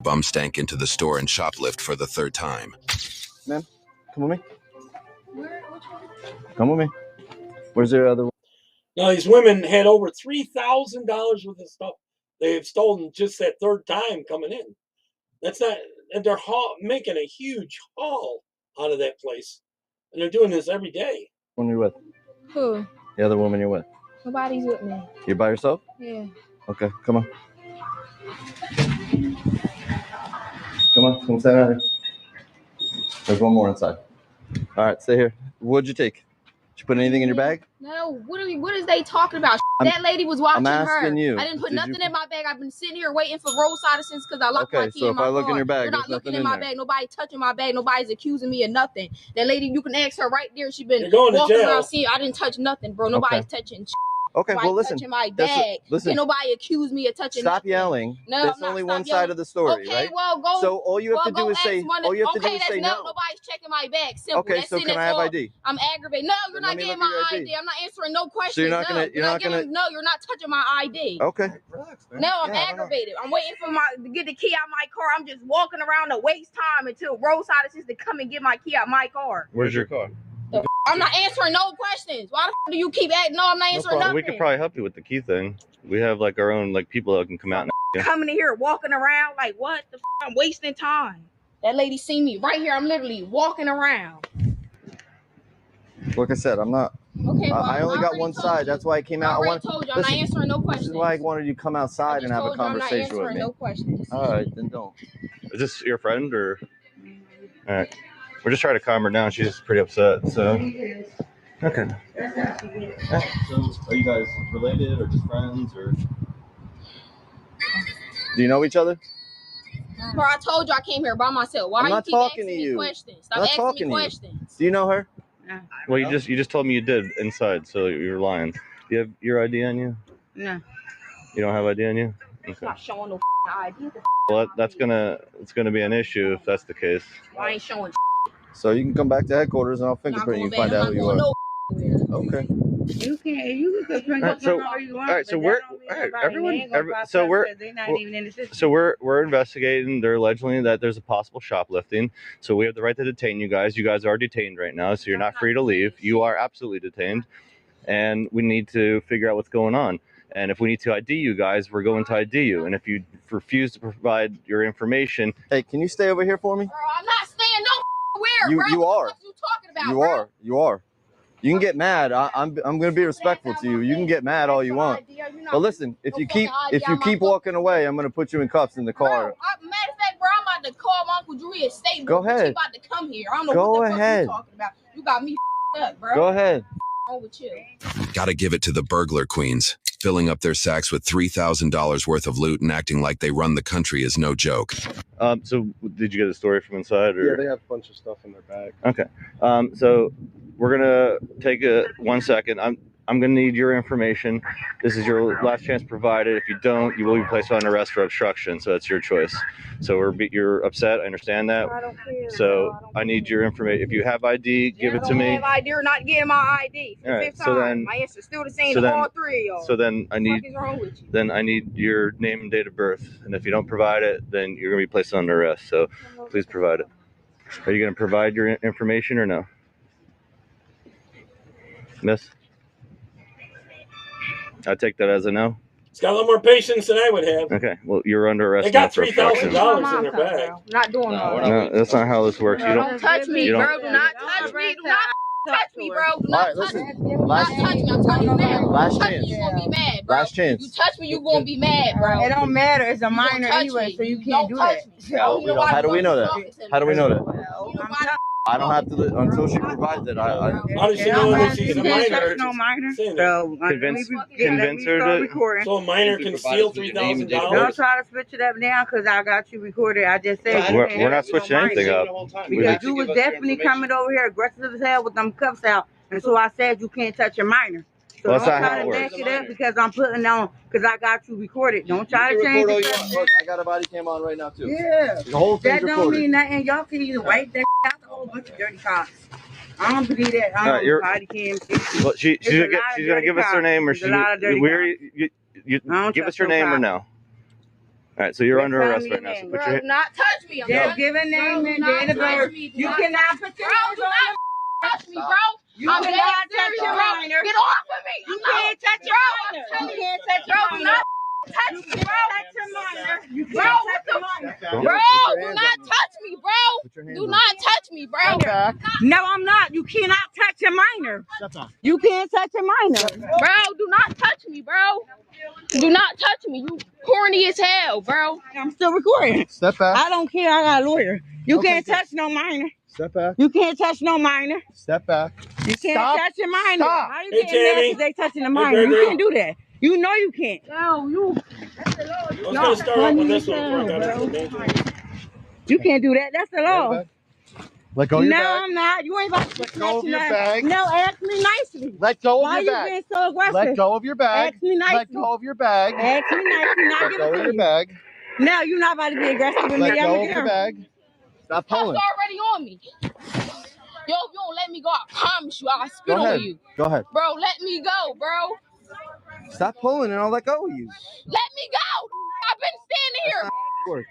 bum stank into the store and shoplift for the third time. Ma'am, come with me. Come with me. Where's your other one? Now, these women had over $3,000 worth of stuff they have stolen just that third time coming in. That's not, and they're making a huge haul out of that place. And they're doing this every day. One you're with? Who? The other woman you're with? Nobody's with me. You're by yourself? Yeah. Okay, come on. Come stand out here. There's one more inside. All right, stay here. What'd you take? Did you put anything in your bag? No, what is they talking about? That lady was watching her. I'm asking you. I didn't put nothing in my bag. I've been sitting here waiting for roadside assistance because I locked my key in my car. Okay, so if I look in your bag, you're not looking in my bag. Nobody touching my bag. Nobody's accusing me of nothing. That lady, you can ask her right there. She been walking around seeing. I didn't touch nothing, bro. Nobody's touching. Okay, well listen. Touching my bag. Listen. Can nobody accuse me of touching? Stop yelling. No, that's only one side of the story, okay, right? well, go. So all you have to do is say. All you have to do is say no. Nobody's checking my bag. Simple. Okay, so can I have ID? I'm aggravated. No, you're not getting my ID. I'm not answering no questions. So you're not gonna. No, you're not touching my ID. Okay. Relax, man. No, I'm aggravated. I'm waiting for to get the key out of my car. I'm just walking around to waste time until roadside assistance to come and get my key out of my car. Where's your car? I'm not answering no questions. Why the f do you keep asking? No, I'm not answering nothing. We could probably help you with the key thing. We have like our own people that can come out and coming in here walking around like what the f? I'm wasting time. That lady seen me right here. I'm literally walking around. Like I said, I'm not. Okay, well, I only got one side. That's why I came out. I told you I'm not answering no questions. This is why I wanted you to come outside and have a conversation with me. I'm not answering no questions. All right, then don't. Is this your friend or? All right. We're just trying to calm her down. She's pretty upset. So. Okay. So, are you guys related or just friends or? Do you know each other? Bro, I told you I came here by myself. Why I'm you not keep talking asking to me you. questions? Stop asking me questions. Do you know her? No. Well, you just told me you did inside, so you're lying. Do you have your ID on you? No. You don't have ID on you? Okay. I'm not showing no ID. Well, it's gonna be an issue if that's the case. I ain't showing. So you can come back to headquarters and I'll fingerprint you and find out who you are. Okay. You can bring up whatever you want. All right, so we're we're investigating. They're alleging that there's a possible shoplifting. So we have the right to detain you guys. You guys are detained right now, so you're not free to leave. You are absolutely detained, and we need to figure out what's going on. And if we need to ID you guys, we're going to ID you. And if you refuse to provide your information, hey, can you stay over here for me? Bro, I'm not staying nowhere. You are. What you talking about, You are. You can get mad. I'm gonna be respectful to you. You can get mad all you want. But listen, if you keep walking away, I'm gonna put you in cuffs in the car. Bro, matter of fact, bro, I'm about to call my Uncle Drew and stay. Go ahead. He's about to come here. I don't know what the fuck you talking about. You got me up, bro. Go ahead. Wrong with you? Gotta give it to the burglar queens. Filling up their sacks with $3,000 worth of loot and acting like they run the country is no joke. So did you get a story from inside? Or? Yeah, they have a bunch of stuff in their bag. Okay. So we're gonna take 1 second. I'm gonna need your information. This is your last chance to provide it. If you don't, you will be placed on arrest for obstruction. So that's your choice. So you're upset. I understand that. I don't care. So I need your information. If you have ID, give it to me. I don't have ID or not getting my ID. All right. So then my answer's still the same to all three of y'all. So then I need. What is wrong with you? Then I need your name and date of birth. And if you don't provide it, then you're gonna be placed under arrest. So please provide it. Are you gonna provide your information or no? Miss? I take that as a no. It's got a little more patience than I would have. Okay, well, you're under arrest. They got for obstruction. $3,000 in their bag. Not doing No, that's not how this works. You don't touch me, bro. Do not touch me. Do not touch me, bro. Do not touch me. Last chance. I'm telling you now. Last chance. You gonna be mad, bro. Last chance. You touch me, you gonna be mad, bro. It don't matter. It's a minor anyway, so you can't do that. How do we know that? How do we know that? I don't have to until she provides it. How does she know that she's a minor? No minor. So convince her to. So a minor can steal $3,000. Don't try to switch it up now because I got you recorded. I just said we're not switching anything up. Because you was definitely coming over here aggressive as hell with them cuffs out, and so I said you can't touch a minor. So well, don't try to back it up because I'm putting on because I got you recorded. Don't try to change it. Look, I got a body cam on right now too. Yeah. The whole thing's that don't recorded. mean nothing. Y'all can either wipe that out a whole bunch of dirty cops. I don't believe that. I don't body cam. Well, she's gonna give us her name, or you give us her name or no? right, so you're under arrest right now. So put your do not touch me. Just give a name and date of birth. You cannot put your hands on me. Touch me, bro. You cannot touch your minor. Get off of me. You can't touch your minor. You can't touch your minor. Touch me, bro. Touch your minor. You Bro, can't what touch the your minor. Bro, do not touch me, bro. Do not touch me, bro. No, I'm not. You cannot touch a minor. You can't touch a minor. Bro, do not touch me, bro. Do not touch me. You corny as hell, bro. I'm still recording. Step back. I don't care. I got a lawyer. You Okay, can't touch no minor. Step back. You can't touch no minor. Step back. You can't touch a minor. Stop. How you Hey, getting mad Tammy. because they touching a minor? You can't do that. You know you can't. No, you. I was going to start off with this one before I got into the major. You can't do that. That's the law. Let go of your No, bag. I'm not. You ain't about to Let go of your that. bag. No, ask me nicely. Let go Why of you your bag. being so aggressive? Let go of your bag. Ask me nicely. Let go of your bag. Ask me nicely. Not Let give go it of to your you. bag. No, you're not about to be aggressive with me. Let I'm go a of your girl. bag. Stop Cuffs pulling. already on me. Yo, if you don't let me go, I promise you, I'll spit Go on ahead. you. Go ahead. Bro, let me go, bro. Stop pulling and I'll let go of you. Let me go. I've been standing here. Works.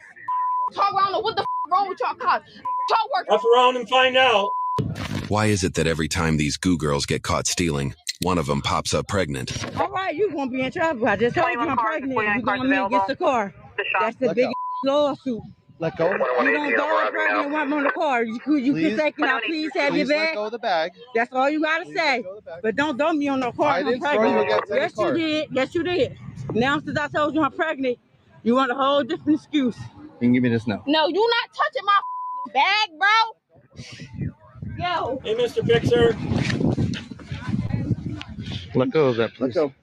Talk around. What the wrong with y'all cops? Talk work. Up around and find out. Why is it that every time these goo girls get caught stealing, one of them pops up pregnant? All right, you're going to be in trouble. I just told you I'm pregnant. You're going to meet against the car. That's the biggest lawsuit. Let go. You don't go a pregnant woman on the car. You can say, can I please have your Please let bag? go of the bag. That's all you got to say. But don't dump me on no car. I I'm didn't throw pregnant. you against any Yes, car. you did. Yes, you did. Now, since I told you I'm pregnant, you want a whole different excuse. You can give me this now. No, you not touching my bag, bro. Yo. Hey, Mr. Fixer. let go of that, please. Let go.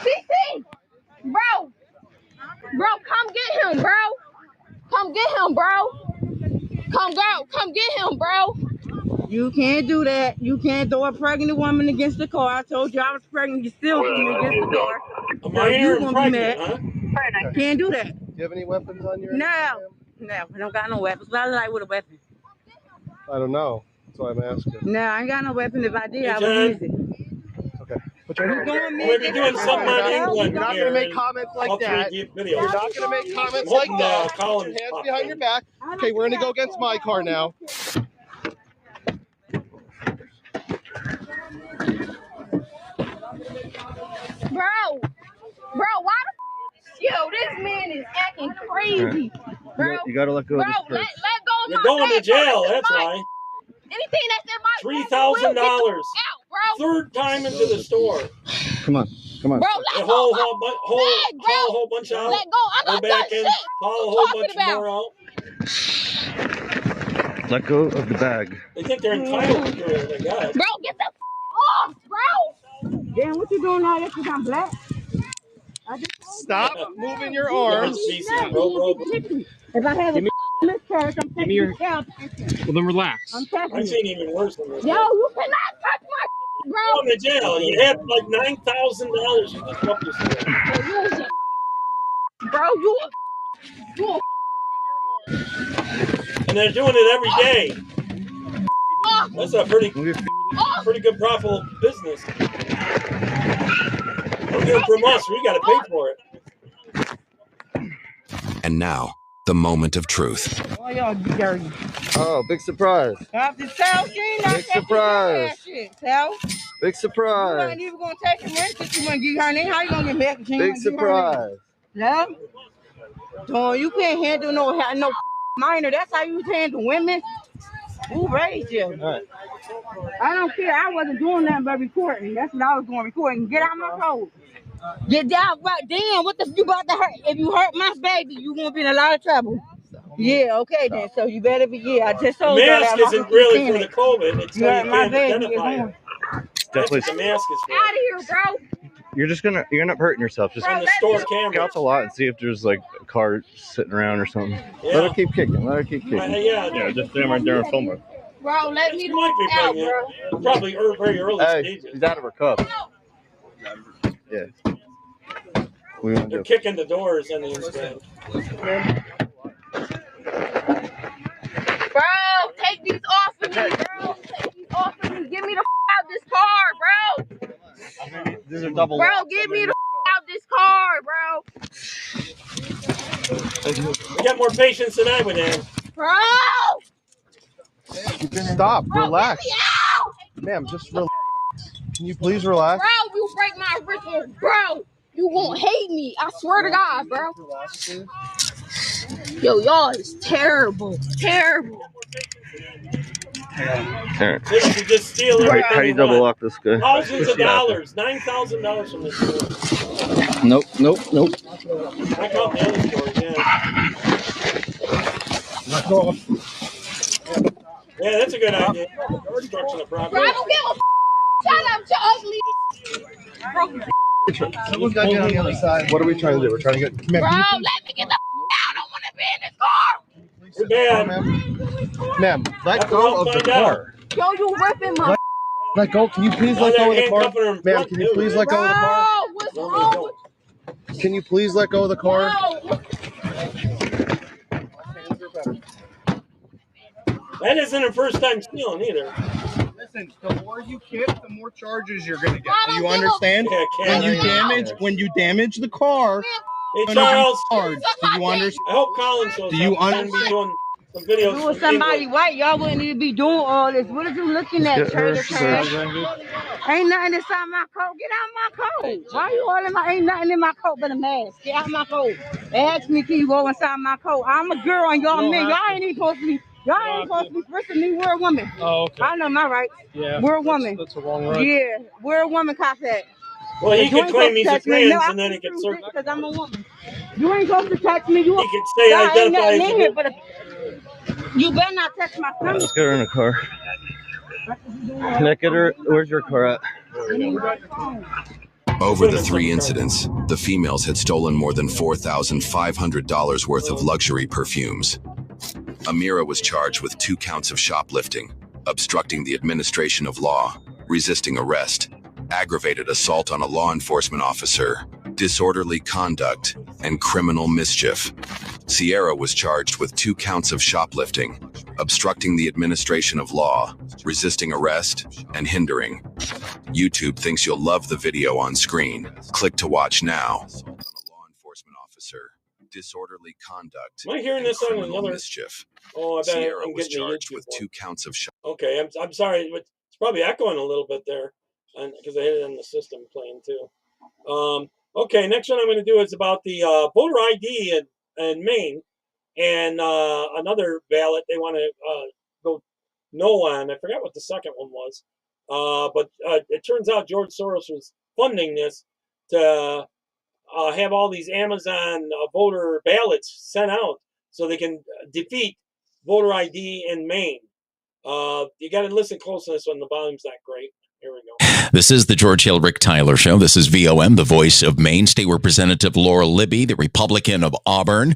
CC. Bro, come get him, bro. Come get him, bro. Come get him, bro. You can't do that. You can't throw a pregnant woman against the car. I told you I was pregnant. You still threw me against the car. A minor and gonna be pregnant, mad. huh? Can't do that. Do you have any weapons on you? No, I don't got no weapons. But I like with a weapon. I don't know. That's why I'm asking. No, I ain't got no weapon. If I did, Hey, I would John. use it. Okay. Put your You hand going We'll be doing something on England You're not here. going to make comments like All three that. videos. You're not going to make comments I'm like hoping, that. Put Collins your hands popped behind in. your back. Okay, we're going to go against my car now. Bro, why the yo, this man is acting crazy. Bro, You got to let go of this let purse. go of You're my going to bag, bro. jail, This is that's mine. why. Anything that's in my bag, $3,000. out, bro. Third time into the store. Come on. Come on. Bro, A let go whole, of my bag, bro. haul a whole bunch out. Let go. I'm Go not done back in. shit. Haul a What whole you bunch talking more out. Let go of the bag. They think they're entitled to do it, I guess. Bro, get the off, bro. Damn, what you doing now? Because I'm black. Stop moving your Different arms. species, bro. If I have Give me- a miscarriage, I'm taking your- you down. Well, then relax. I'm taking I've you. seen even worse than this. Yo, you cannot touch my bro. Going to jail. You had like $9,000 you just up yourself. Bro, you And they're doing it every day. That's a pretty good profitable business. Don't get it from us. We got to pay for it. And now, the moment of truth. Oh, y'all dirty. Oh, big surprise. After tell, she ain't not Big taking surprise. that shit. Tell. Big You surprise. ain't even gonna take the rent if you wanna give her name. How you gonna get mad? Big surprise. Yeah. So you can't handle no minor. That's how you handle women. Who raised you? All right. I don't care. I wasn't doing nothing but recording. That's what I was doing, recording. Get out my road. Get down, right? Damn, what the you about to hurt? If you hurt my baby, you gonna be in a lot of trouble. Yeah, okay then. So you better be. Yeah, I just The told you mask that. isn't really for the COVID. It's so You you hurt my can't baby. identify it. That's what the mask is for. out of here, bro. You're gonna end up hurting yourself. Just On the store check camera. out the lot and see if there's like a car sitting around or something. Yeah. Let her keep kicking. Let her keep kicking. Yeah, just stand right there and film it. Bro, let me She might be out, pregnant. bro. Probably very early Hey, stages. she's out of her cup. Yeah. What do you want to They're do? kicking the doors on the inside. Bro, take these off of me, bro. Take these off of me. Get me the out this car, bro. These are double. Bro, get me the out this car, bro. We got more patience than I would have. Bro! Stop. Bro, Relax. get me out! Ma'am, just relax. Can you please relax? Bro, you break my wrist, bro. You won't hate me. I swear to God, bro. Yo, y'all is terrible. Terrible. They should just steal everything. How do you double lock this guy? Thousands of dollars, $9,000 from this store. Nope. I count the other stores, yeah, that's a good idea. Destruction of Bro, I property. don't give a shut up to ugly. Someone's got to get on the other side. What are we trying to do? We're trying to get. Bro, let me get the out. I don't want to be in this car. Too bad. Ma'am, let go of the car. Yo, you ripping my. Let go. Can you please let go of the car? Ma'am, can you please let go of the car? Bro, what's wrong with Can you please let go of the car? That isn't a first time stealing either. Listen, the more you kick, the more charges you're gonna get. Do you Bro, understand? Yeah, When you damage the car, Hey, Charles, charged. Do you understand? I hope Colin shows Do you up. He's gonna be doing some videos. You were from somebody England. white, y'all wouldn't need to be doing all this. What are you looking at, Trader Cash? Ain't nothing inside my coat. Get out my coat. Why you all in my? Ain't nothing in my coat but a mask. Get out my coat. They asked me, can you go inside my coat? I'm a girl and y'all men. Y'all ain't even supposed to be. Y'all ain't supposed to be frisking me. We're a woman. Oh, okay. I know my rights. Yeah. We're a woman. That's a wrong right. Yeah, we're a woman, Cossack. Well, he You could ain't claim supposed he's to a touch me. No, trans I and then he can could prove search. it because I'm a woman. You ain't supposed to touch me. You He could say y'all ain't identify nothing as in a here, but you better not touch my stomach. Let's get her in the car. Nick, get her. Where's your car at? Over the 3 incidents, the females had stolen more than $4,500 worth of luxury perfumes. Amira was charged with 2 counts of shoplifting, obstructing the administration of law, resisting arrest, aggravated assault on a law enforcement officer, disorderly conduct, and criminal mischief. Sierra was charged with 2 counts of shoplifting, obstructing the administration of law, resisting arrest, and hindering. YouTube thinks you'll love the video on screen. Click to watch now. On a law enforcement officer, disorderly conduct, Am I hearing and this on criminal another? mischief. Oh, I bet Sierra I'm was getting the charged YouTube with one. 2 counts of Okay, I'm sorry, but it's probably echoing a little bit there, because I had it in the system playing too. Okay, next one I'm going to do is about the voter ID in Maine, and another ballot they want to go no on. I forgot what the second one was, but it turns out George Soros was funding this to have all these Amazon voter ballots sent out so they can defeat voter ID in Maine. You got to listen close to this one. The volume's not great. Here we go. This is the George Hill Rick Tyler Show. This is VOM, the voice of Maine. State Representative Laura Libby, the Republican of Auburn.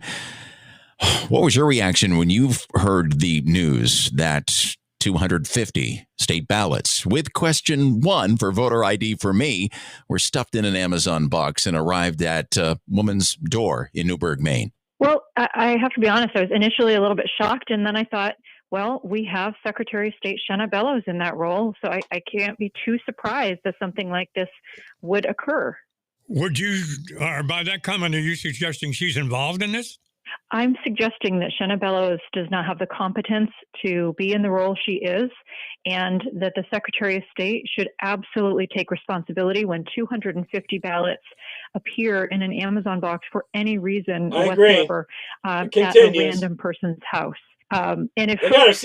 What was your reaction when you heard the news that 250 state ballots with question 1 for voter ID for me were stuffed in an Amazon box and arrived at a woman's door in Newburgh, Maine? Well, I have to be honest. I was initially a little bit shocked, and then I thought, well, we have Secretary of State Shanna Bellows in that role, so I can't be too surprised that something like this would occur. Would you, or by that comment, are you suggesting she's involved in this? I'm suggesting that Shanna Bellows does not have the competence to be in the role she is, and that the Secretary of State should absolutely take responsibility when 250 ballots appear in an Amazon box for any reason whatsoever at a random person's house. And if folks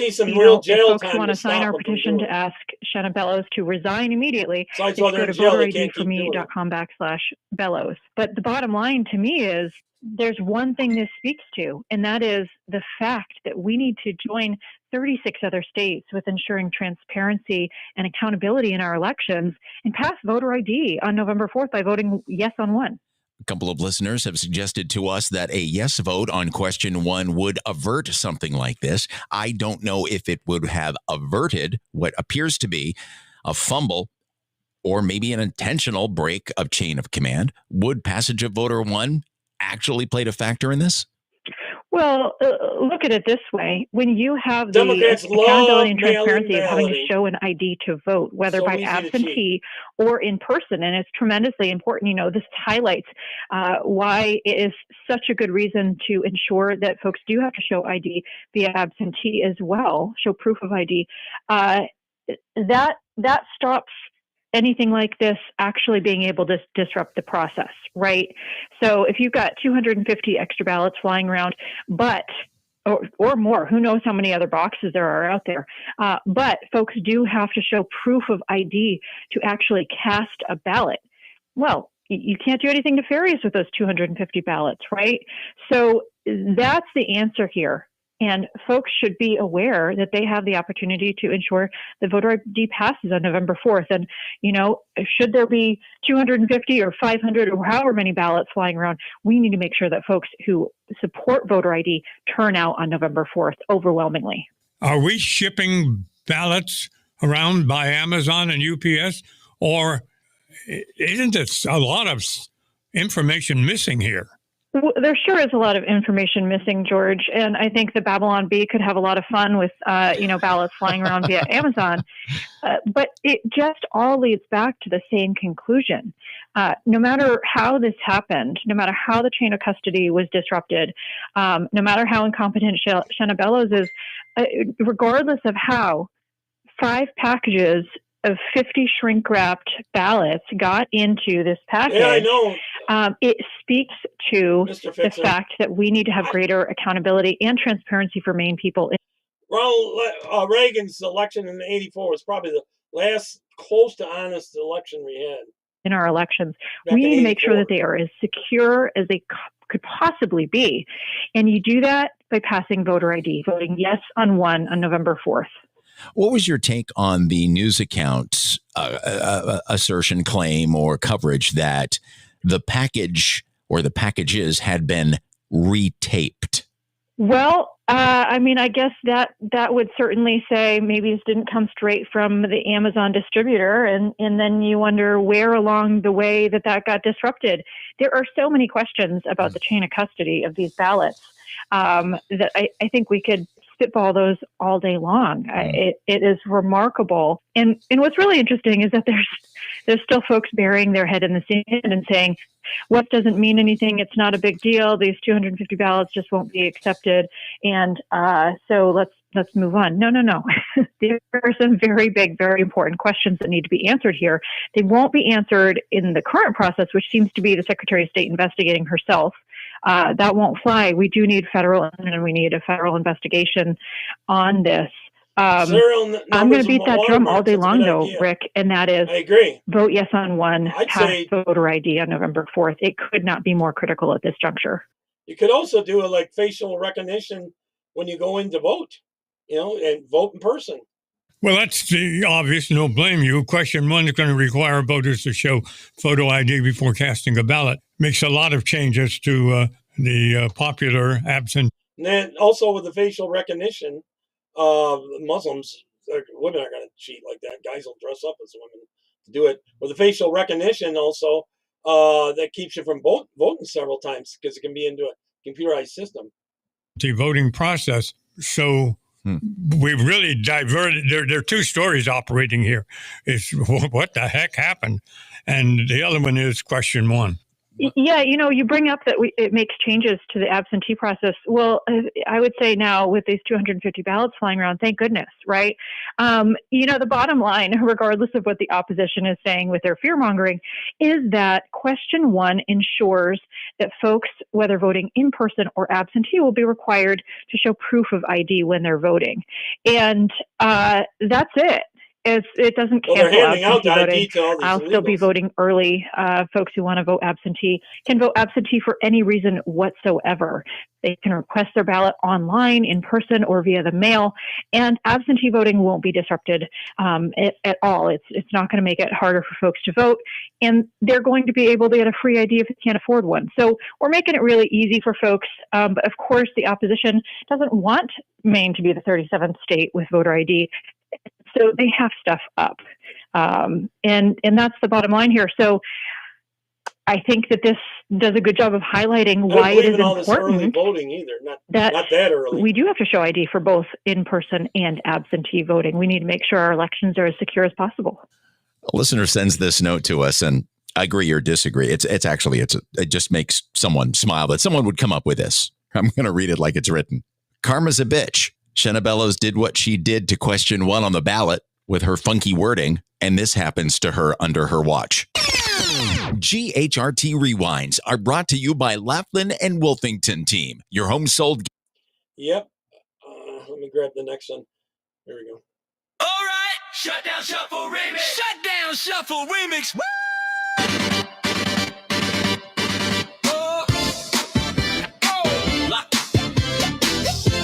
want to sign our petition to ask Shanna Bellows to resign immediately, go to voteridforme.com/Bellows. But the bottom line to me is there's one thing this speaks to, and that is the fact that we need to join 36 other states with ensuring transparency and accountability in our elections and pass voter ID on November 4th by voting yes on one. A couple of listeners have suggested to us that a yes vote on question 1 would avert something like this. I don't know if it would have averted what appears to be a fumble or maybe an intentional break of chain of command. Would passage of voter 1 actually played a factor in this? Well, look at it this way. When you have Democrats the accountability and love mail-in transparency of having to balloting. show an ID to vote, whether So by easy to cheat. absentee or in person, and it's tremendously important. You know, this highlights why it is such a good reason to ensure that folks do have to show ID via absentee as well, show proof of ID. That stops anything like this actually being able to disrupt the process, right? So if you've got 250 extra ballots flying around, or more, who knows how many other boxes there are out there, but folks do have to show proof of ID to actually cast a ballot. Well, you can't do anything nefarious with those 250 ballots, right? So that's the answer here. And folks should be aware that they have the opportunity to ensure the voter ID passes on November 4th. And, you know, should there be 250 or 500 or however many ballots flying around, we need to make sure that folks who support voter ID turn out on November 4th overwhelmingly. Are we shipping ballots around by Amazon and UPS? Or isn't it a lot of information missing here? There sure is a lot of information missing, George, and I think the Babylon Bee could have a lot of fun with, ballots flying around via Amazon. But it just all leads back to the same conclusion. No matter how this happened, no matter how the chain of custody was disrupted, no matter how incompetent Shanna Bellows is, regardless of how, 5 packages of 50 shrink-wrapped ballots got into this package. Yeah, I know. It speaks to the fact that we need to have greater accountability and transparency for Maine people. Ronald Reagan's election in '84 was probably the last close to honest election we had. In our elections, we need to make sure that they are as secure as they could possibly be. And you do that by passing voter ID, voting yes on November 4th. What was your take on the news account's assertion, claim, or coverage that the package or the packages had been retaped? Well, I guess that would certainly say maybe this didn't come straight from the Amazon distributor, and then you wonder where along the way that got disrupted. There are so many questions about the chain of custody of these ballots that I think we could spitball those all day long. It is remarkable. And what's really interesting is that there's still folks burying their head in the sand and saying, what doesn't mean anything? It's not a big deal. These 250 ballots just won't be accepted. And so let's move on. No. There are some very big, very important questions that need to be answered here. They won't be answered in the current process, which seems to be the Secretary of State investigating herself. That won't fly. We do need we need a federal investigation on this. I'm going to beat that drum all day long, though, Rick, and that is, I agree. Vote yes on pass voter ID on November 4th. It could not be more critical at this juncture. You could also do facial recognition when you go in to vote, and vote in person. Well, that's the obvious, no blame you. Question 1 is going to require voters to show photo ID before casting a ballot. Makes a lot of changes to the popular absent. And then also with the facial recognition, Muslims, women are going to cheat like that. Guys will dress up as women to do it. With the facial recognition also, that keeps you from voting several times because it can be into a computerized system. The voting process. So we really diverted. There are 2 stories operating here. It's what the heck happened? And the other one is question 1. Yeah, you bring up that it makes changes to the absentee process. Well, I would say now with these 250 ballots flying around, thank goodness, right? The bottom line, regardless of what the opposition is saying with their fear-mongering, is that question 1 ensures that folks, whether voting in person or absentee, will be required to show proof of ID when they're voting. And that's it. It doesn't cancel absentee voting. I'll still be voting early. Folks who want to vote absentee can vote absentee for any reason whatsoever. They can request their ballot online, in person, or via the mail. And absentee voting won't be disrupted at all. It's not going to make it harder for folks to vote. And they're going to be able to get a free ID if they can't afford one. So we're making it really easy for folks. But of course, the opposition doesn't want Maine to be the 37th state with voter ID. So they have stuff up. And that's the bottom line here. So I think that this does a good job of highlighting I why don't it is believe in all this early important voting either. Not that that early. we do have to show ID for both in-person and absentee voting. We need to make sure our elections are as secure as possible. A listener sends this note to us, and I agree or disagree. It just makes someone smile that someone would come up with this. I'm going to read it like it's written. Karma's a bitch. Shenna Bellows did what she did to question 1 on the ballot with her funky wording, and this happens to her under her watch. GHRT Rewinds are brought to you by Laughlin and Wolfington Team, your home sold. Yep. Let me grab the next one. Here we go. All right, shut down shuffle remix. Shut down shuffle remix. Woo!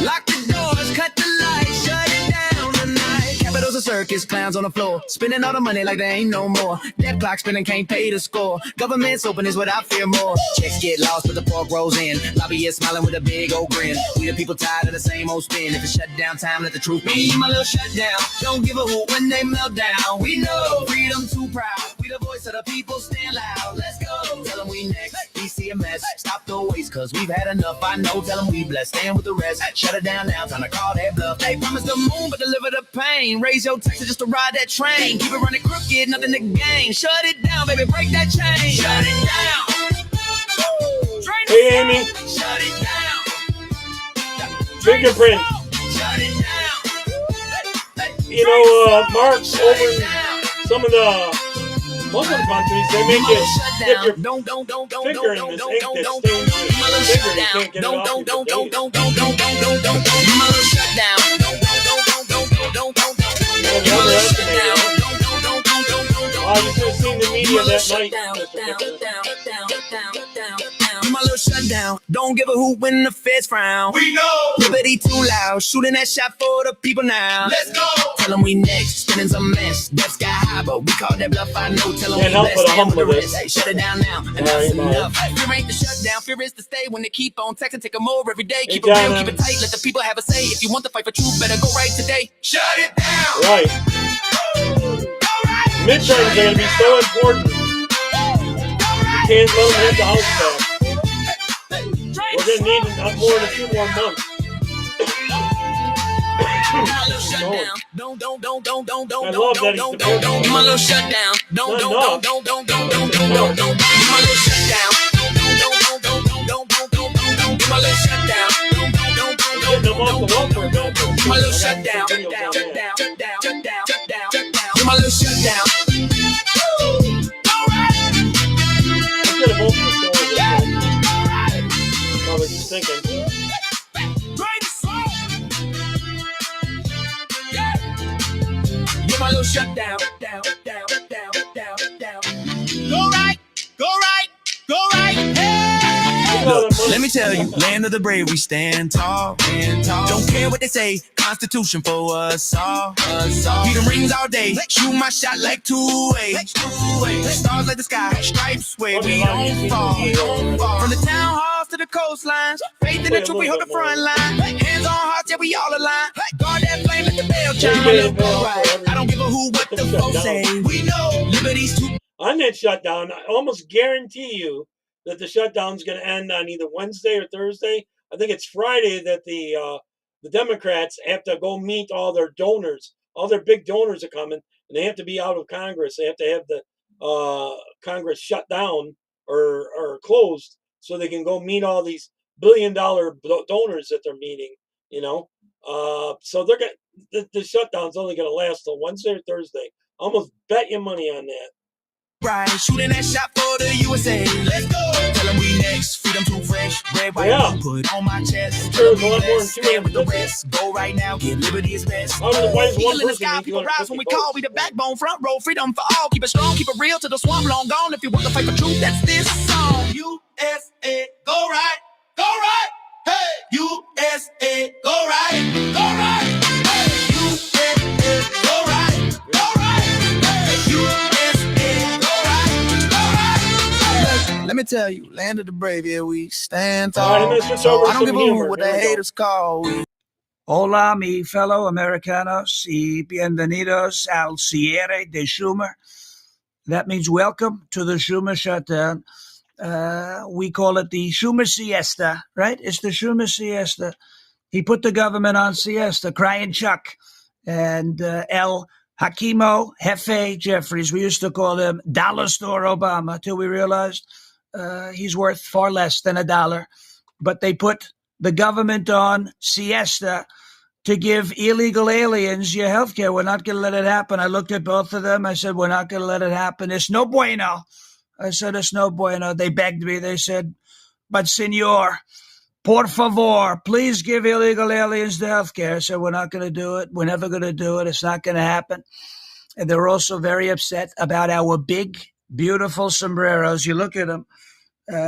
Lock the doors, cut the lights, shut it down tonight. Capitals of circus, clowns on the floor, spending all the money like there ain't no more. Debt clock spinning, can't pay the score. Government's open is what I fear more. Checks get lost, but the pork rolls in. Lobbyists smiling with a big old grin. We the people tired of the same old spin. If it's shut down time, let the truth be. My little shutdown, don't give a hoot when they melt down. We know freedom too proud. We the voice of the people, stand loud. Let's go. Tell them we next. DC a mess. Stop the waste, cause we've had enough. I know. Tell them we blessed. Stand with the rest. Shut it down now. Time to call that bluff. They promise the moon, but deliver the pain. Raise your taxes just to ride that train. Keep it running crooked, nothing to gain. Shut it down, baby. Break that chain. Shut it down. Hey, Amy. Shut it down. Fingerprint. Shut it down. You know, Mark, over in some of the Muslim countries, they make you dip your finger in this ink that stains your finger. You can't get it off you should have seen the media that night. My little shutdown. Don't give a hoot when the feds frown. We know. Liberty too loud. Shooting that shot for the people now. Let's go. Tell them we next. Spinning some mess. Death sky high, but we call that bluff. I know. Tell them we blessed. Stand with the rest. Hey, shut it down now. Enough's enough. Fear ain't the shutdown. Fear is to stay when they keep on texting. Take 'em more every day. Keep it real. Keep it tight. Let the people have a say. If you want to fight for truth, better go right today. Shut it down. Right. Midterms are going to be so important. You can't let them hit the house back. We're going to need more than a few more months. I love that he's the president. My little shutdown. Don't. My little shutdown. My little shutdown. Getting them off the welfare benefits. My little shutdown. My little shutdown. I'm going to vote for the show. Probably just thinking. My little shutdown. Go right. Hey! Look, let me tell you, land of the brave, we stand tall. Don't care what they say, Constitution for us all. Beat them rings all day, shoot my shot like two-way. Stars like the sky, stripes where we don't fall. From the town halls to the coastlines, faith in the truth, we hold the front line. Hands on hearts, yeah, we all align. Guard that flame, let the bell chime. I don't give a who what the folks say. We know liberty's too. On that shutdown, I almost guarantee you that the shutdown's going to end on either Wednesday or Thursday. I think it's Friday that the Democrats have to go meet all their donors. All their big donors are coming, and they have to be out of Congress. They have to have the Congress shut down or closed so they can go meet all these billion-dollar donors that they're meeting. You know, so they're the shutdown's only going to last till Wednesday or Thursday. Almost bet you money on that. Right, shooting that shot for the USA. Let's go. Tell them we next. Freedom too fresh. Red, white, blue, put on my chest. Sure, there's a lot more than stand with the rest. Go right now. Get liberty is best. Eagle in the sky, people rise when we call. We the backbone, front row, freedom for all. Keep it strong, keep it real till the swamp long gone. If you want to fight for truth, that's this song. USA, go right, hey. USA, go right, hey. USA, go right, hey. USA. Let me tell you, land of the brave, here we stand tall. I don't give a who what the haters call. Hola, mi fellow Americanos, y bienvenidos al cierre de Schumer. That means welcome to the Schumer shutdown. We call it the Schumer siesta, right? It's the Schumer siesta. He put the government on siesta, crying Chuck. And El Hakimo Jefe Jeffries, we used to call him Dollar Store Obama, till we realized he's worth far less than $1. But they put the government on siesta to give illegal aliens your health care. We're not going to let it happen. I looked at both of them. I said, we're not going to let it happen. It's no bueno. I said, it's no bueno. They begged me. They said, but senor, por favor, please give illegal aliens the health care. I said, we're not going to do it. We're never going to do it. It's not going to happen. And they're also very upset about our big, beautiful sombreros. You look at them.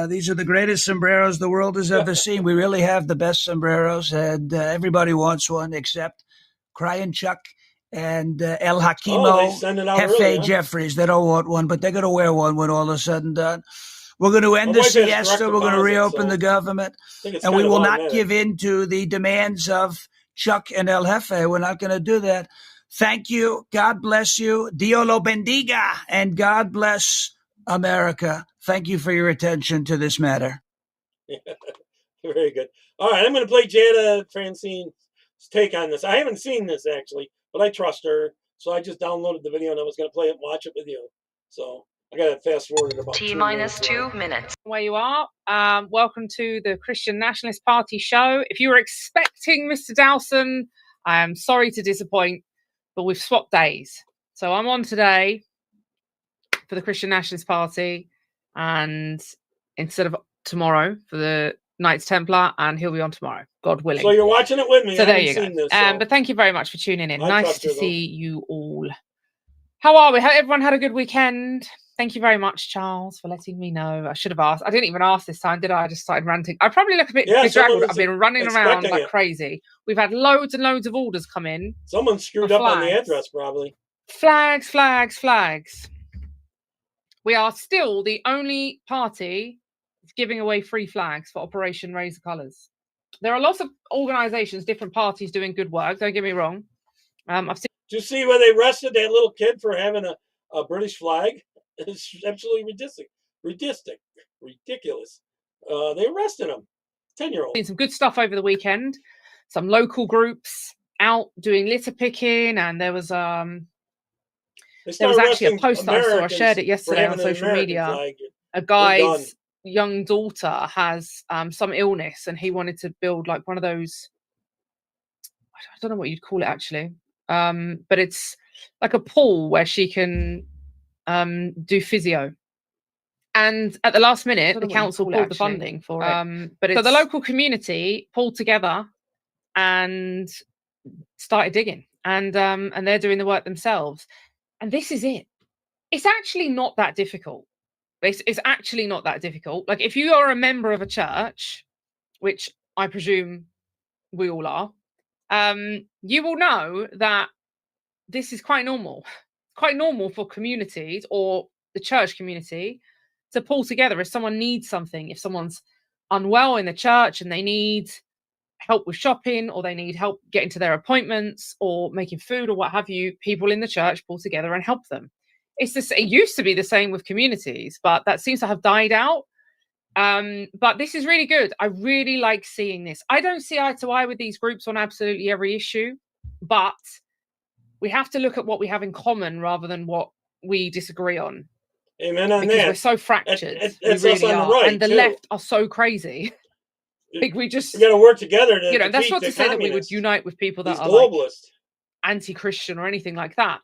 These are the greatest sombreros the world has ever seen. We really have the best sombreros, and everybody wants one except Crying Chuck and El Hakimo Jefe Jeffries. They don't want one, but they're going to wear one when all is said and done. We're going to end the siesta. We're going to reopen the government, and we will not give in to the demands of Chuck and El Jefe. We're not going to do that. Thank you. God bless you. Dio lo bendiga, and God bless America. Thank you for your attention to this matter. Very good. All right, I'm going to play Jayda Fransen's take on this. I haven't seen this, actually, but I trust her. So I just downloaded the video, and I was going to play it and watch it with you. So I got to fast forward about T-minus 2 minutes. Where you are. Welcome to the Christian Nationalist Party show. If you were expecting Mr. Dowson, I am sorry to disappoint, but we've swapped days. So I'm on today for the Christian Nationalist Party, and instead of tomorrow for the Knights Templar, and he'll be on tomorrow, God willing. So you're watching it with me. So there you go. This, but thank you very much for tuning in. Nice to see you all. How are we? Everyone had a good weekend? Thank you very much, Charles, for letting me know. I should have asked. I didn't even ask this time, did I? I just started ranting. I probably look a bit bedraggled. I've been running around like crazy. We've had loads and loads of orders come in. Someone screwed up on the address, probably. Flags, flags, flags. We are still the only party giving away free flags for Operation Raise the Colours. There are lots of organisations, different parties doing good work. Don't get me wrong. I've seen. Did you see where they arrested that little kid for having a British flag? It's absolutely ridiculous. They arrested him. 10-year-old. Seen some good stuff over the weekend. Some local groups out doing litter picking, and there was actually a post that I saw. I shared it yesterday on social media. A guy's young daughter has some illness, and he wanted to build like one of those. I don't know what you'd call it actually, but it's like a pool where she can do physio. And at the last minute, the council pulled the funding for it. But so the local community pulled together and started digging, and they're doing the work themselves. And this is it. It's actually not that difficult. It's actually not that difficult. Like if you are a member of a church, which I presume we all are, you will know that this is quite normal. Quite normal for communities or the church community to pull together if someone needs something, if someone's unwell in the church and they need help with shopping, or they need help getting to their appointments or making food or what have you, people in the church pull together and help them. It's this. It used to be the same with communities, but that seems to have died out. But this is really good. I really like seeing this. I don't see eye to eye with these groups on absolutely every issue, but we have to look at what we have in common rather than what we disagree on. Amen on because that. We're so fractured. We really are. Right, and the left are so crazy. Like we got to work together to, that's not to say that we would unite with people that are globalist, like anti-Christian or anything like that.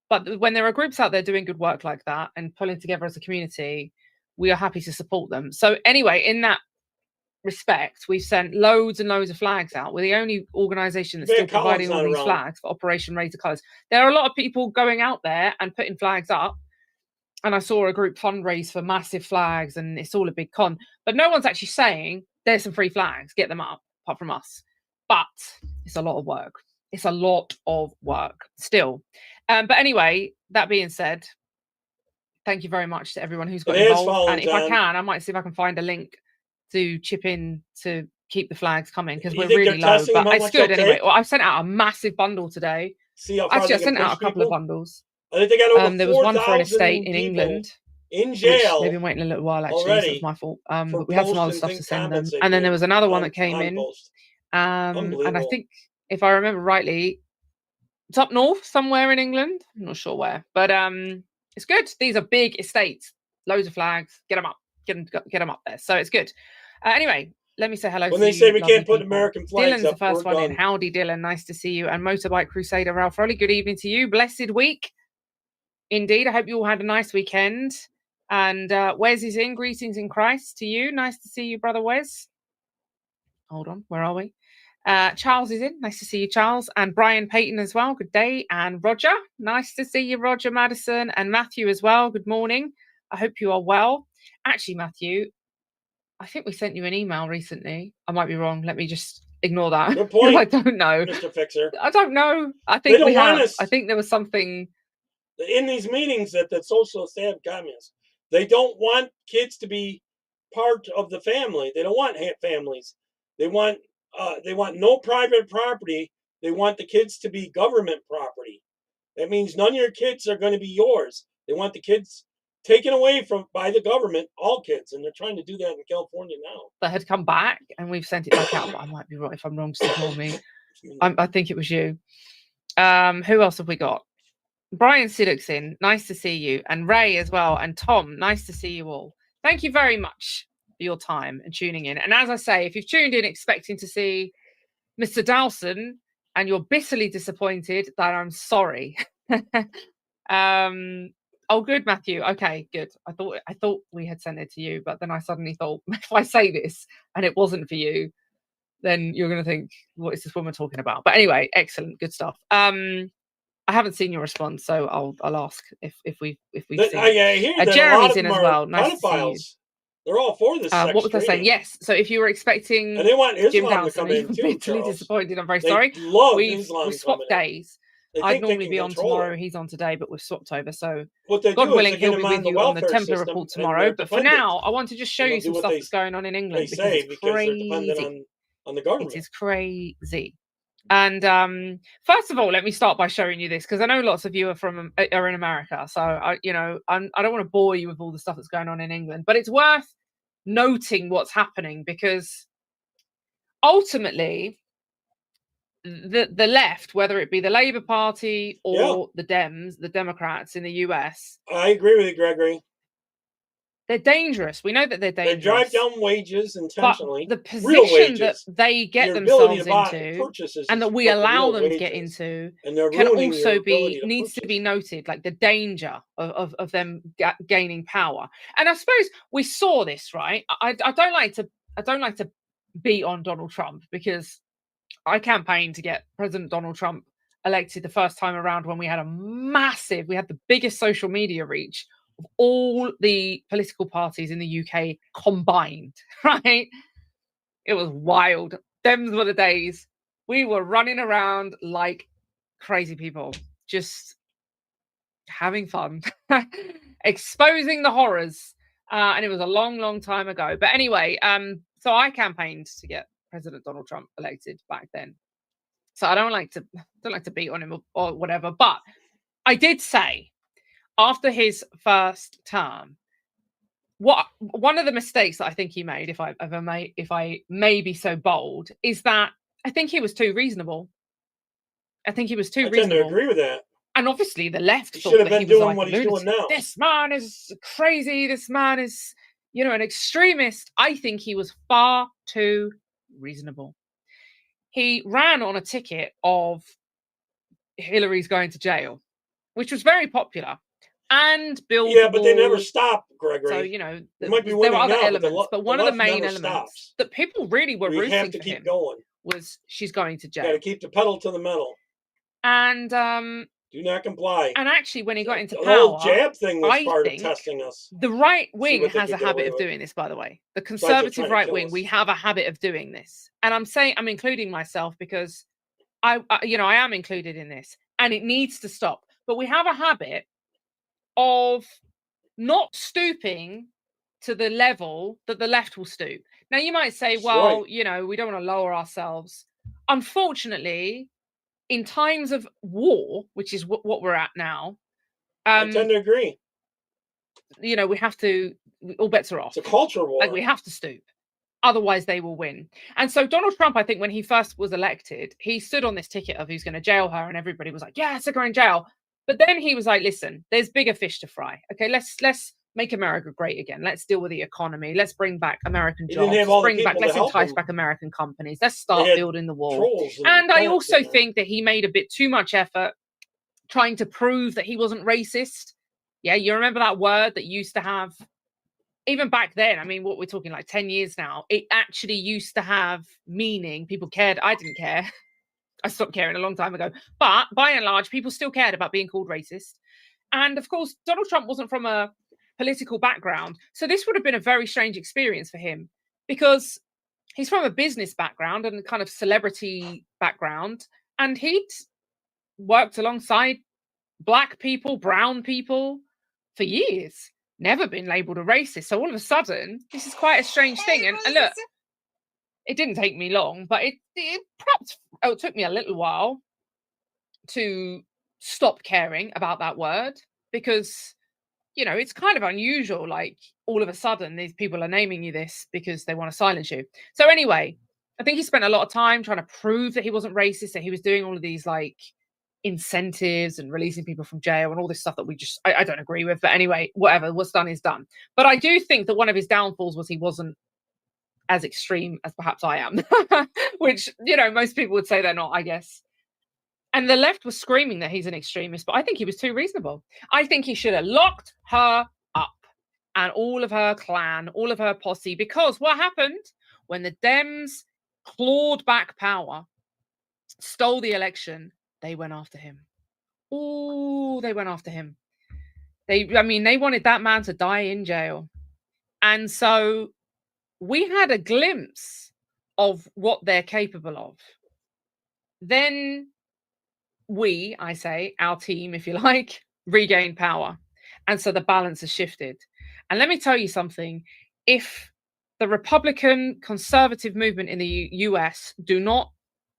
But when there are groups out there doing good work like that and pulling together as a community, we are happy to support them. So anyway, in that respect, we've sent loads and loads of flags out. We're the only organisation that's still providing all these flags for Operation Raise the Colours. There are a lot of people going out there and putting flags up. And I saw a group fundraise for massive flags, and it's all a big con. But no one's actually saying, there's some free flags, get them up, apart from us. But it's a lot of work. It's a lot of work still. But anyway, that being said, thank you very much to everyone who's got involved. And if I can, I might see if I can find a link to chip in to keep the flags coming, because we're really low. But it's good anyway. Well, I've sent out a massive bundle today. Actually, I sent out a couple of bundles. I think they got over there was one for an estate in England. in jail. They've been waiting a little while, actually, already, so it's my fault. But we had some other stuff to send them. And then there was another one that came in. And I think, if I remember rightly, it's up north somewhere in England. I'm not sure where. But it's good. These are big estates. Loads of flags. Get them up. Get them up there. So it's good. Anyway, let me say hello when to they you, say we can't put people. American flags Dylan's up, the first we're one done. in. Howdy, Dylan. Nice to see you. And Motorbike Crusader Ralph Rowley, good evening to you. Blessed week. Indeed. I hope you all had a nice weekend. And Wes is in. Greetings in Christ to you. Nice to see you, brother Wes. Hold on. Where are we? Charles is in. Nice to see you, Charles. And Brian Payton as well. Good day. And Roger. Nice to see you, Roger Madison. And Matthew as well. Good morning. I hope you are well. Actually, Matthew, I think we sent you an email recently. I might be wrong. Let me just ignore that. Good point. I don't know. Mr. Fixer. I don't know. I think we have. I think there was something in these meetings that the socialists have, communists. They don't want kids to be part of the family. They don't want families. They want no private property. They want the kids to be government property. That means none of your kids are going to be yours. They want the kids taken away by the government, all kids, and they're trying to do that in California now. That had come back, and we've sent it back out. But I might be wrong. If I'm wrong, just ignore me. I think it was you. Who else have we got? Brian Siddock's in. Nice to see you, and Ray as well, and Tom. Nice to see you all. Thank you very much for your time and tuning in. And as I say, if you've tuned in expecting to see Mr. Dowson and you're bitterly disappointed, then I'm sorry. Oh, good, Matthew. Okay, good. I thought we had sent it to you, but then I suddenly thought, if I say this and it wasn't for you, then you're going to think, what is this woman talking about? But anyway, excellent, good stuff. I haven't seen your response, so I'll ask if we've seen it. Jeremy's in as well. Nice to see you. They're all for this. What was I saying? Yes. So if you were expecting and they want Islam Jim Dowson, to come in too, bitterly disappointed. I'm very they sorry. We swapped days. I'd normally be on tomorrow. It. He's on today, but we've swapped over. So God willing, he'll be with you on the Templar Report tomorrow. But for now, I want to just show you some stuff that's going on in England because it's crazy. On the government. It is crazy. And first of all, let me start by showing you this because I know lots of you are in America. So I don't want to bore you with all the stuff that's going on in England, but it's worth noting what's happening because ultimately the left, whether it be the Labour Party or the Democrats in the US, I agree with you, Gregory. They're dangerous. We know that they're dangerous. They drive down wages intentionally. But the position that they get themselves into and that we allow them to get into can also needs to be noted, like the danger of them gaining power. And I suppose we saw this, right? I don't like to beat on Donald Trump because I campaigned to get President Donald Trump elected the first time around when we had the biggest social media reach of all the political parties in the UK combined, right? It was wild. Them were the days. We were running around like crazy people, just having fun, exposing the horrors. And it was a long, long time ago. But anyway, so I campaigned to get President Donald Trump elected back then. So I don't like to beat on him or whatever. But I did say, after his first term, one of the mistakes that I think he made, if I may be so bold, is that I think he was too reasonable. I tend to agree with that. And obviously, the left thought that he was like what he's doing now. This man is crazy. This man is, an extremist. I think he was far too reasonable. He ran on a ticket of Hillary's going to jail, which was very popular. And build. Yeah, but they never stop, Gregory. So there were other elements, but one of the main elements that people really were rooting for him was she's going to jail. Got to keep the pedal to the metal. And do not comply. And actually, when he got into power, the whole jab thing was part of testing us. The right wing has a habit of doing this, by the way. The conservative right wing, we have a habit of doing this, and I'm including myself because I am included in this, and it needs to stop. But we have a habit of not stooping to the level that the left will stoop. Now, you might say, well, right. We don't want to lower ourselves. Unfortunately, in times of war, which is what we're at now, I tend to agree. all bets are off. It's a culture war. Like, we have to stoop. Otherwise, they will win. And so Donald Trump, I think, when he first was elected, he stood on this ticket of who's going to jail her, and everybody was like, yeah, stick her in jail. But then he was like, listen, there's bigger fish to fry. Okay, let's make America great again. Let's deal with the economy. Let's bring back American jobs. Let's entice back American companies. Let's start building the wall. And I also think that he made a bit too much effort trying to prove that he wasn't racist. Yeah, you remember that word that used to have, even back then, I mean, what we're talking like 10 years now, it actually used to have meaning. People cared. I didn't care. I stopped caring a long time ago. But by and large, people still cared about being called racist. And of course, Donald Trump wasn't from a political background. So this would have been a very strange experience for him, because he's from a business background and a kind of celebrity background. And he'd worked alongside Black people, brown people for years. Never been labeled a racist. So all of a sudden, this is quite a strange thing. And look, it didn't take me long, but it took me a little while to stop caring about that word, because, it's kind of unusual. Like, all of a sudden, these people are naming you this because they want to silence you. So anyway, I think he spent a lot of time trying to prove that he wasn't racist, that he was doing all of these like incentives and releasing people from jail and all this stuff that I don't agree with. But anyway, whatever, what's done is done. But I do think that one of his downfalls was he wasn't as extreme as perhaps I am, which, most people would say they're not, I guess. And the left was screaming that he's an extremist, but I think he was too reasonable. I think he should have locked her up and all of her clan, all of her posse, because what happened when the Dems clawed back power, stole the election, they went after him. Oh, they went after him. They wanted that man to die in jail. And so we had a glimpse of what they're capable of. Then our team, if you like, regained power. And so the balance has shifted. And let me tell you something. If the Republican conservative movement in the US do not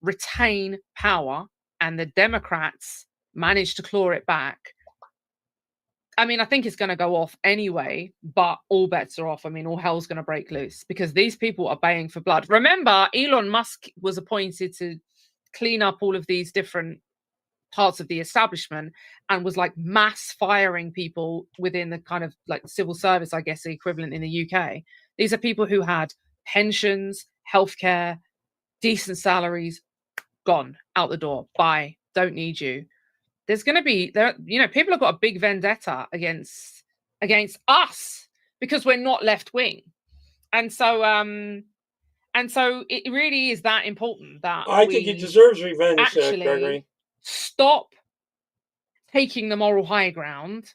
retain power, and the Democrats manage to claw it back, I think it's going to go off anyway, but all bets are off. All hell's going to break loose, because these people are baying for blood. Remember, Elon Musk was appointed to clean up all of these different parts of the establishment, and was like mass firing people within the kind of like civil service, I guess, the equivalent in the UK. These are people who had pensions, healthcare, decent salaries, gone out the door. Bye. Don't need you. There's going to be people have got a big vendetta against us because we're not left wing, and so it really is that important that I think he deserves revenge. Actually, Gregory, stop taking the moral high ground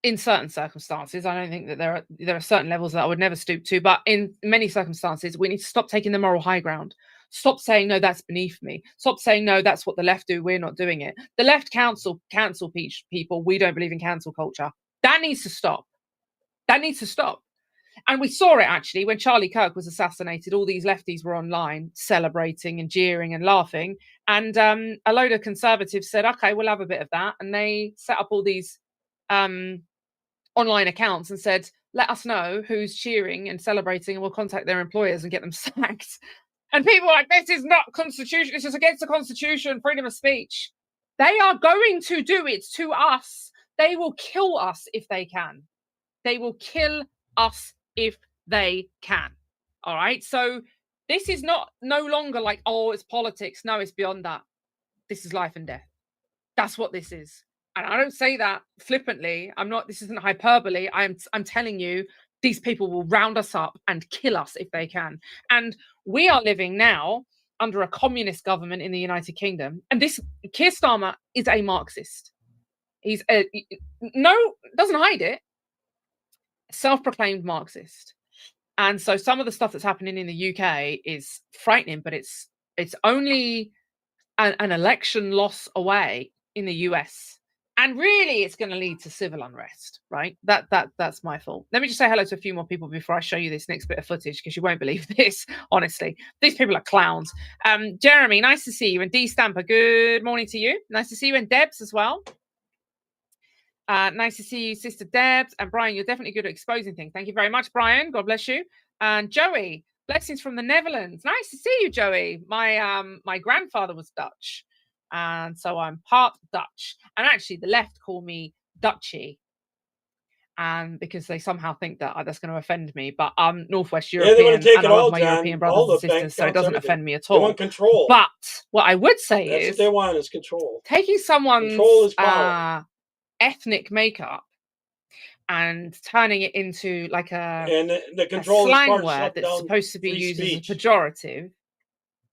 in certain circumstances. I don't think that there are certain levels that I would never stoop to, but in many circumstances, we need to stop taking the moral high ground. Stop saying, no, that's beneath me. Stop saying, no, that's what the left do. We're not doing it. The left cancel people. We don't believe in cancel culture. That needs to stop. That needs to stop. And we saw it actually when Charlie Kirk was assassinated. All these lefties were online celebrating and jeering and laughing. And a load of conservatives said, okay, we'll have a bit of that. And they set up all these online accounts and said, let us know who's cheering and celebrating, and we'll contact their employers and get them sacked. And people are like, this is not constitution. This is against the Constitution, freedom of speech. They are going to do it to us. They will kill us if they can. They will kill us if they can. All right. So this is no longer like, oh, it's politics. No, it's beyond that. This is life and death. That's what this is. And I don't say that flippantly. This isn't hyperbole. I'm telling you, these people will round us up and kill us if they can. And we are living now under a communist government in the United Kingdom. And this Keir Starmer is a Marxist. He's doesn't hide it. Self-proclaimed Marxist. And so some of the stuff that's happening in the UK is frightening, but it's only an election loss away in the US. And really, it's going to lead to civil unrest, right? That's my fault. Let me just say hello to a few more people before I show you this next bit of footage, because you won't believe this, honestly. These people are clowns. Jeremy, nice to see you. And D Stamper, good morning to you. Nice to see you. And Debs as well. Nice to see you, Sister Debs. And Brian, you're definitely good at exposing things. Thank you very much, Brian. God bless you. And Joey, blessings from the Netherlands. Nice to see you, Joey. My grandfather was Dutch, and so I'm part Dutch. And actually, the left call me Dutchy, and because they somehow think that that's going to offend me. But I'm Northwest European, and I love my European brothers and sisters, so it doesn't offend me at all. They want control. But what I would say is, that's what they want is control. Taking someone's control is power. Ethnic makeup and turning it into like the control slang word that's supposed to be used as a pejorative.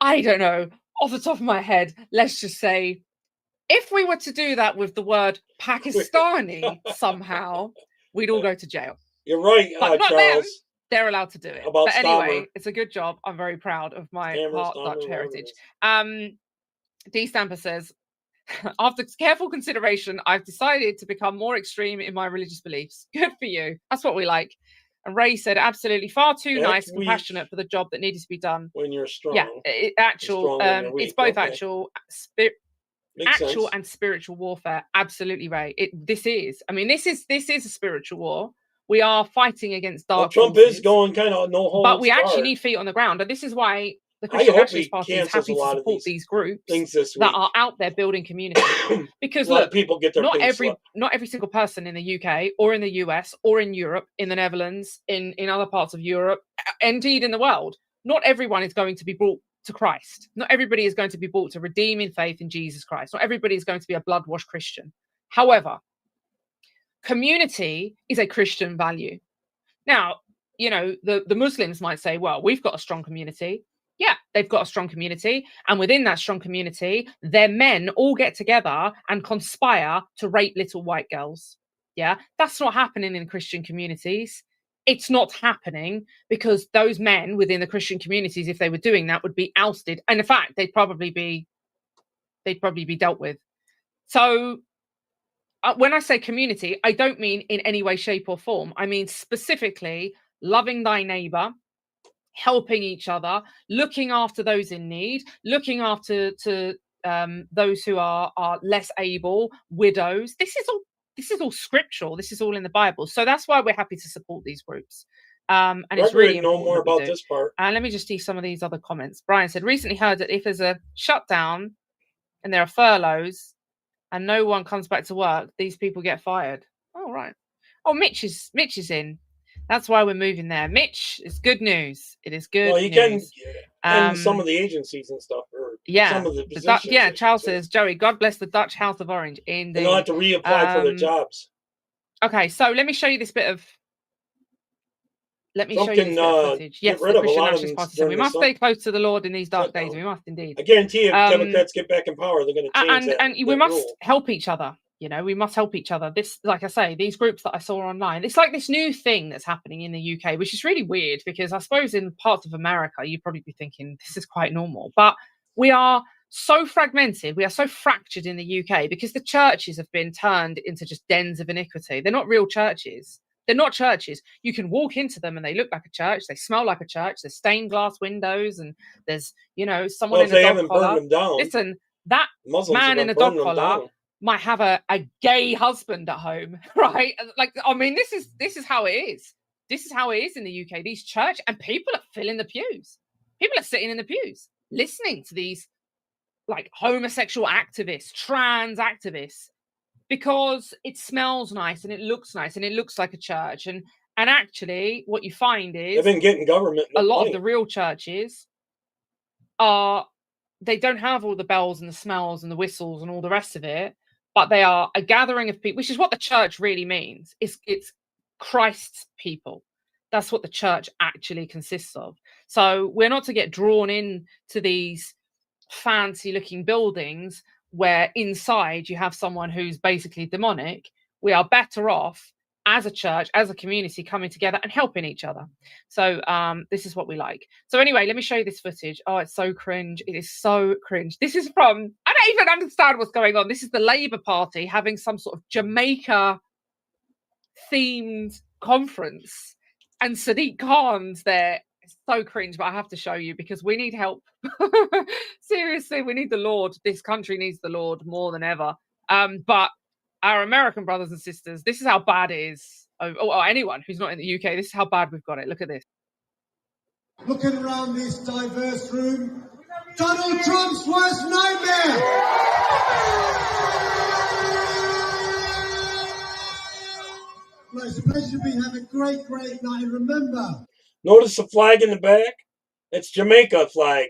I don't know. Off the top of my head, let's just say, if we were to do that with the word Pakistani somehow, we'd all go to jail. You're right, but not Charles. them. They're allowed to do it. But anyway, it's a good job. I'm very proud of my part Dutch heritage. D Stamper says, after careful consideration, I've decided to become more extreme in my religious beliefs. Good for you. That's what we like. And Ray said, absolutely, far too nice, compassionate for the job that needed to be done. When you're strong. Yeah, it's both actual and spiritual warfare. Absolutely, Ray. This is a spiritual war. We are fighting against dark Trump forces, is going kind of no holds but we barred. actually need feet on the ground. And this is why the Christian Nationalist Party is happy to support these groups that are out there building community. Because look, people get their not every single person in the UK or in the US or in Europe, in the Netherlands, in other parts of Europe, indeed in the world, not everyone is going to be brought to Christ. Not everybody is going to be brought to redeeming faith in Jesus Christ. Not everybody is going to be a blood-washed Christian. However, community is a Christian value. Now, the Muslims might say, well, we've got a strong community. Yeah, they've got a strong community. And within that strong community, their men all get together and conspire to rape little white girls. Yeah, that's not happening in Christian communities. It's not happening because those men within the Christian communities, if they were doing that, would be ousted. And in fact, they'd probably be dealt with. So when I say community, I don't mean in any way, shape or form. I mean specifically loving thy neighbor, helping each other, looking after those in need, looking after those who are less able, widows. This is all scriptural. This is all in the Bible. So that's why we're happy to support these groups. And it's really important. Know more about this part. And let me just see some of these other comments. Brian said, recently heard that if there's a shutdown and there are furloughs and no one comes back to work, these people get fired. Oh, right. Oh, Mitch is in. That's why we're moving there. Mitch, it's good news. It is good news. Well, he can some of the agencies and stuff. Some of the positions, Charles says, Joey, God bless the Dutch House of Orange. Indeed. They'll have to reapply for their jobs. Okay, so let me show you this bit of... footage. Yes, the Christian Nationalist Party said we must stay close to the Lord in these dark days. We must indeed. I guarantee if Democrats get back in power, they're going to change that. And we must help each other. We must help each other. This, like I say, these groups that I saw online, it's like this new thing that's happening in the UK, which is really weird because I suppose in parts of America, you'd probably be thinking this is quite normal. But we are so fragmented. We are so fractured in the UK because the churches have been turned into just dens of iniquity. They're not real churches. They're not churches. You can walk into them and they look like a church. They smell like a church. There's stained glass windows and there's, someone in a dog collar. Listen, that man in a dog collar might have a gay husband at home, right? Like, I mean, this is how it is. This is how it is in the UK. These church and people are filling the pews. People are sitting in the pews listening to these like homosexual activists, trans activists, because it smells nice and it looks nice and it looks like a church. And actually, what you find is they've been getting government. A lot of the real churches they don't have all the bells and the smells and the whistles and all the rest of it. But they are a gathering of people, which is what the church really means. It's Christ's people. That's what the church actually consists of. So we're not to get drawn in to these fancy looking buildings where inside you have someone who's basically demonic. We are better off as a church, as a community, coming together and helping each other. So this is what we like. So anyway, let me show you this footage. Oh, it's so cringe. It is so cringe. This is from, I don't even understand what's going on. This is the Labour Party having some sort of Jamaica themed conference and Sadiq Khan's there. It's so cringe, but I have to show you because we need help. Seriously, we need the Lord. This country needs the Lord more than ever. But our American brothers and sisters, this is how bad it is. Or anyone who's not in the UK, this is how bad we've got it. Look at this. Looking around this diverse room, Donald Trump's worst nightmare. Well, it's a pleasure to be having a great night. And remember, notice the flag in the back? It's Jamaica flag,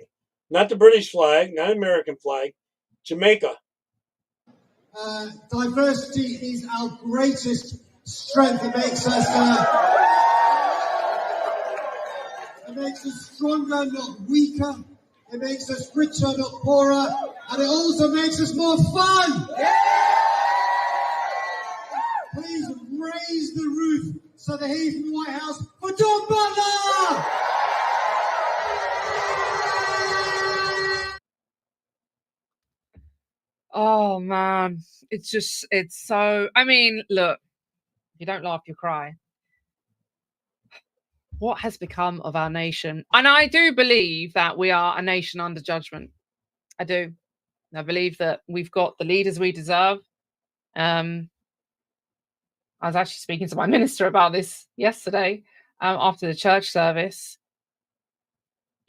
not the British flag, not American flag. Jamaica. Diversity is our greatest strength. It makes us stronger, not weaker. It makes us richer, not poorer. And it also makes us more fun. Please raise the roof so they hear from the White House for John Butler! Oh man, it's so, I mean, look, if you don't laugh, you cry. What has become of our nation? And I do believe that we are a nation under judgment. I do. I believe that we've got the leaders we deserve. I was actually speaking to my minister about this yesterday after the church service.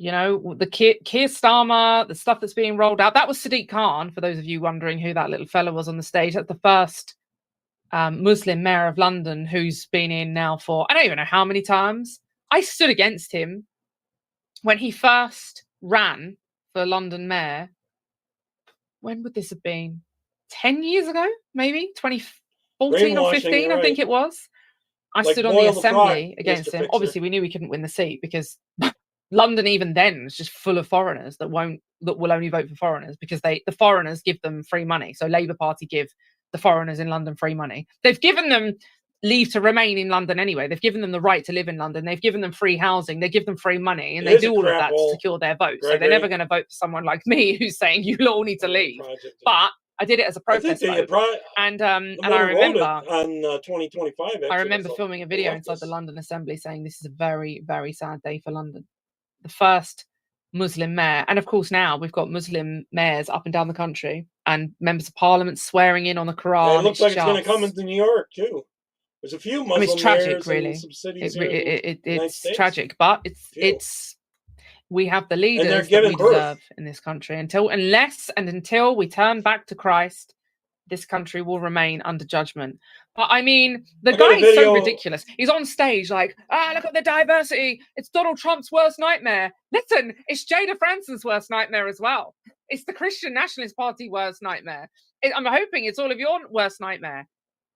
You know, the Keir Starmer, the stuff that's being rolled out. That was Sadiq Khan, for those of you wondering who that little fella was on the stage. That's the first Muslim mayor of London who's been in now for, I don't even know how many times. I stood against him when he first ran for London mayor. When would this have been? 10 years ago, maybe? 2014 or 15, I think it was. I stood on the assembly against him. Obviously, we knew we couldn't win the seat because London, even then, was just full of foreigners that will only vote for foreigners because the foreigners give them free money. So Labour Party give the foreigners in London free money. They've given them leave to remain in London anyway. They've given them the right to live in London. They've given them free housing. They give them free money, and they do all of that to secure their vote. So they're never going to vote for someone like me who's saying you all need to leave. But I did it as a protest vote. And I remember on 2025. I remember filming a video inside the London Assembly saying this is a very, very sad day for London. The first Muslim mayor, and of course now we've got Muslim mayors up and down the country, and members of Parliament swearing in on the Quran. Yeah, it looks like it's going to come into New York too. There's a few Muslim it's tragic, mayors really. in some cities It's tragic, but it's we have the leaders that we deserve in this country. Until we turn back to Christ, this country will remain under judgment. But I mean, the guy is so ridiculous. He's on stage like, look at the diversity. It's Donald Trump's worst nightmare. Listen, it's Jayda Fransen's worst nightmare as well. It's the Christian Nationalist Party worst nightmare. I'm hoping it's all of your worst nightmare.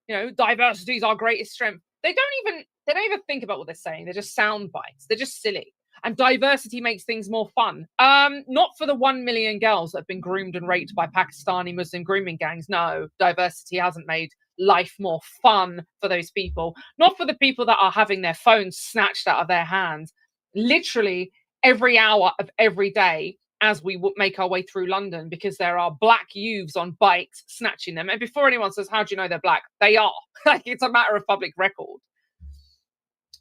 You know, diversity is our greatest strength. They don't even think about what they're saying. They're just sound bites. They're just silly. And diversity makes things more fun. Not for the 1 million girls that have been groomed and raped by Pakistani Muslim grooming gangs. No, diversity hasn't made life more fun for those people. Not for the people that are having their phones snatched out of their hands literally every hour of every day as we make our way through London, because there are black youths on bikes snatching them. And before anyone says, how do you know they're black? They are. Like, it's a matter of public record.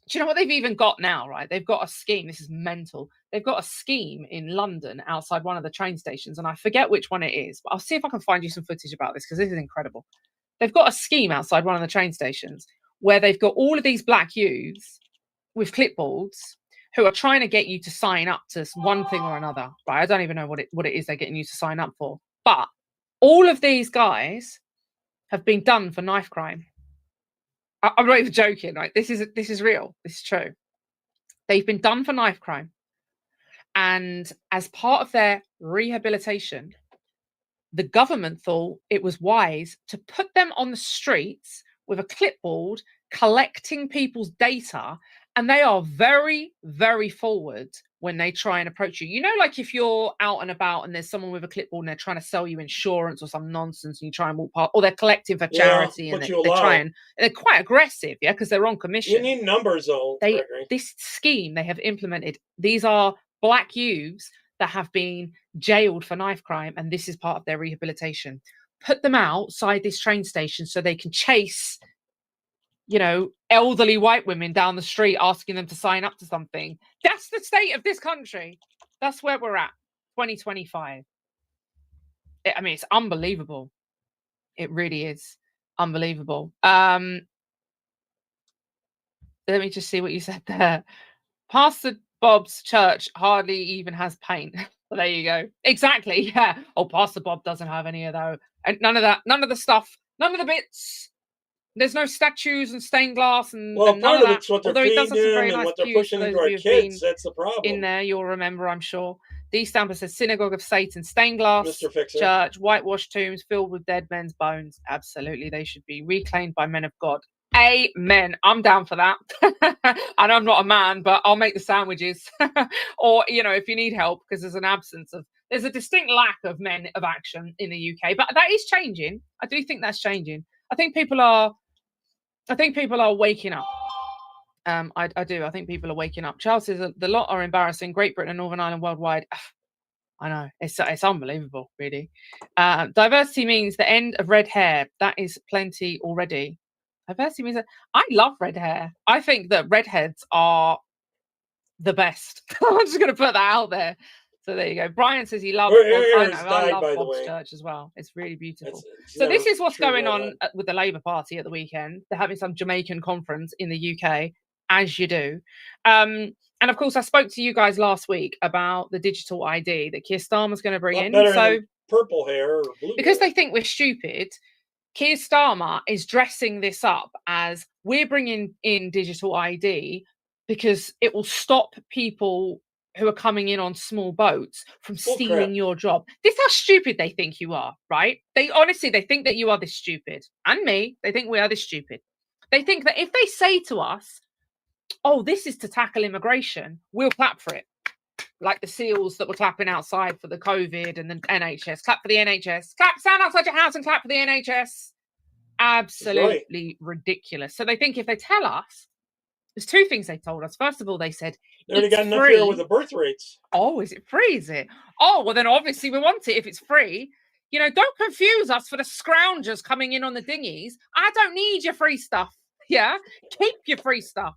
Do you know what they've even got now, right? They've got a scheme. This is mental. They've got a scheme in London outside one of the train stations, and I forget which one it is, but I'll see if I can find you some footage about this, because this is incredible. They've got a scheme outside one of the train stations where they've got all of these black youths with clipboards who are trying to get you to sign up to one thing or another. Right? I don't even know what it is they're getting you to sign up for. But all of these guys have been done for knife crime. I'm not even joking. Right? This is real. This is true. They've been done for knife crime. And as part of their rehabilitation, the government thought it was wise to put them on the streets with a clipboard collecting people's data. And they are very, very forward when they try and approach you. You know, like if you're out and about and there's someone with a clipboard and they're trying to sell you insurance or some nonsense, and you try and walk past, or they're collecting for charity, and they're quite aggressive, because they're on commission. You need numbers, though. This scheme they have implemented, these are black youths that have been jailed for knife crime, and this is part of their rehabilitation. Put them outside this train station so they can chase, elderly white women down the street asking them to sign up to something. That's the state of this country. That's where we're at, 2025. It's unbelievable. It really is Unbelievable. Let me just see what you said there. Pastor Bob's church hardly even has paint. Well, there you go. Exactly. Yeah. Oh, Pastor Bob doesn't have any of those. And none of that. None of the stuff. None of the bits. There's no statues and stained glass and Well, and part none of of it's that. what they're Although he does feeding have some them very and nice what they're pews pushing for into those of our you who've kids. been That's the problem. in there, you'll remember, I'm sure. The stamper says Synagogue of Satan, stained glass Mr. Fixer. church, whitewashed tombs filled with dead men's bones. Absolutely, they should be reclaimed by men of God. Amen. I'm down for that. And I'm not a man, but I'll make the sandwiches. Or, you know, if you need help, because there's a distinct lack of men of action in the UK. But that is changing. I do think that's changing. I think people are waking up. I do. I think people are waking up. Charles says the lot are embarrassing. Great Britain and Northern Ireland worldwide. I know. It's unbelievable, really. Diversity means the end of red hair. That is plenty already. Diversity means that I love red hair. I think that redheads are the best. I'm just going to put that out there. So there you go. Brian says he loves I love Bob's church as well. It's really beautiful. So this is what's going on with the Labour Party at the weekend. They're having some Jamaican conference in the UK, as you do. And of course, I spoke to you guys last week about the digital ID that Keir Starmer's going to bring in. So purple hair or blue because hair. they think we're stupid, Keir Starmer is dressing this up as we're bringing in digital ID because it will stop people who are coming in on small boats from stealing your job. This is how stupid they think you are, right? They think that you are this stupid. And me, they think we are this stupid. They think that if they say to us, oh, this is to tackle immigration, we'll clap for it. Like the SEALs that were clapping outside for the COVID and the NHS. Clap for the NHS. Clap, stand outside your house and clap for the NHS. Absolutely ridiculous. So they think if they tell us, there's two things they told us. First of all, they said, they already got enough here with the birth rates. Oh, is it free, is it? Oh, well then obviously we want it if it's free. You know, don't confuse us for the scroungers coming in on the dinghies. I don't need your free stuff. Yeah? Keep your free stuff.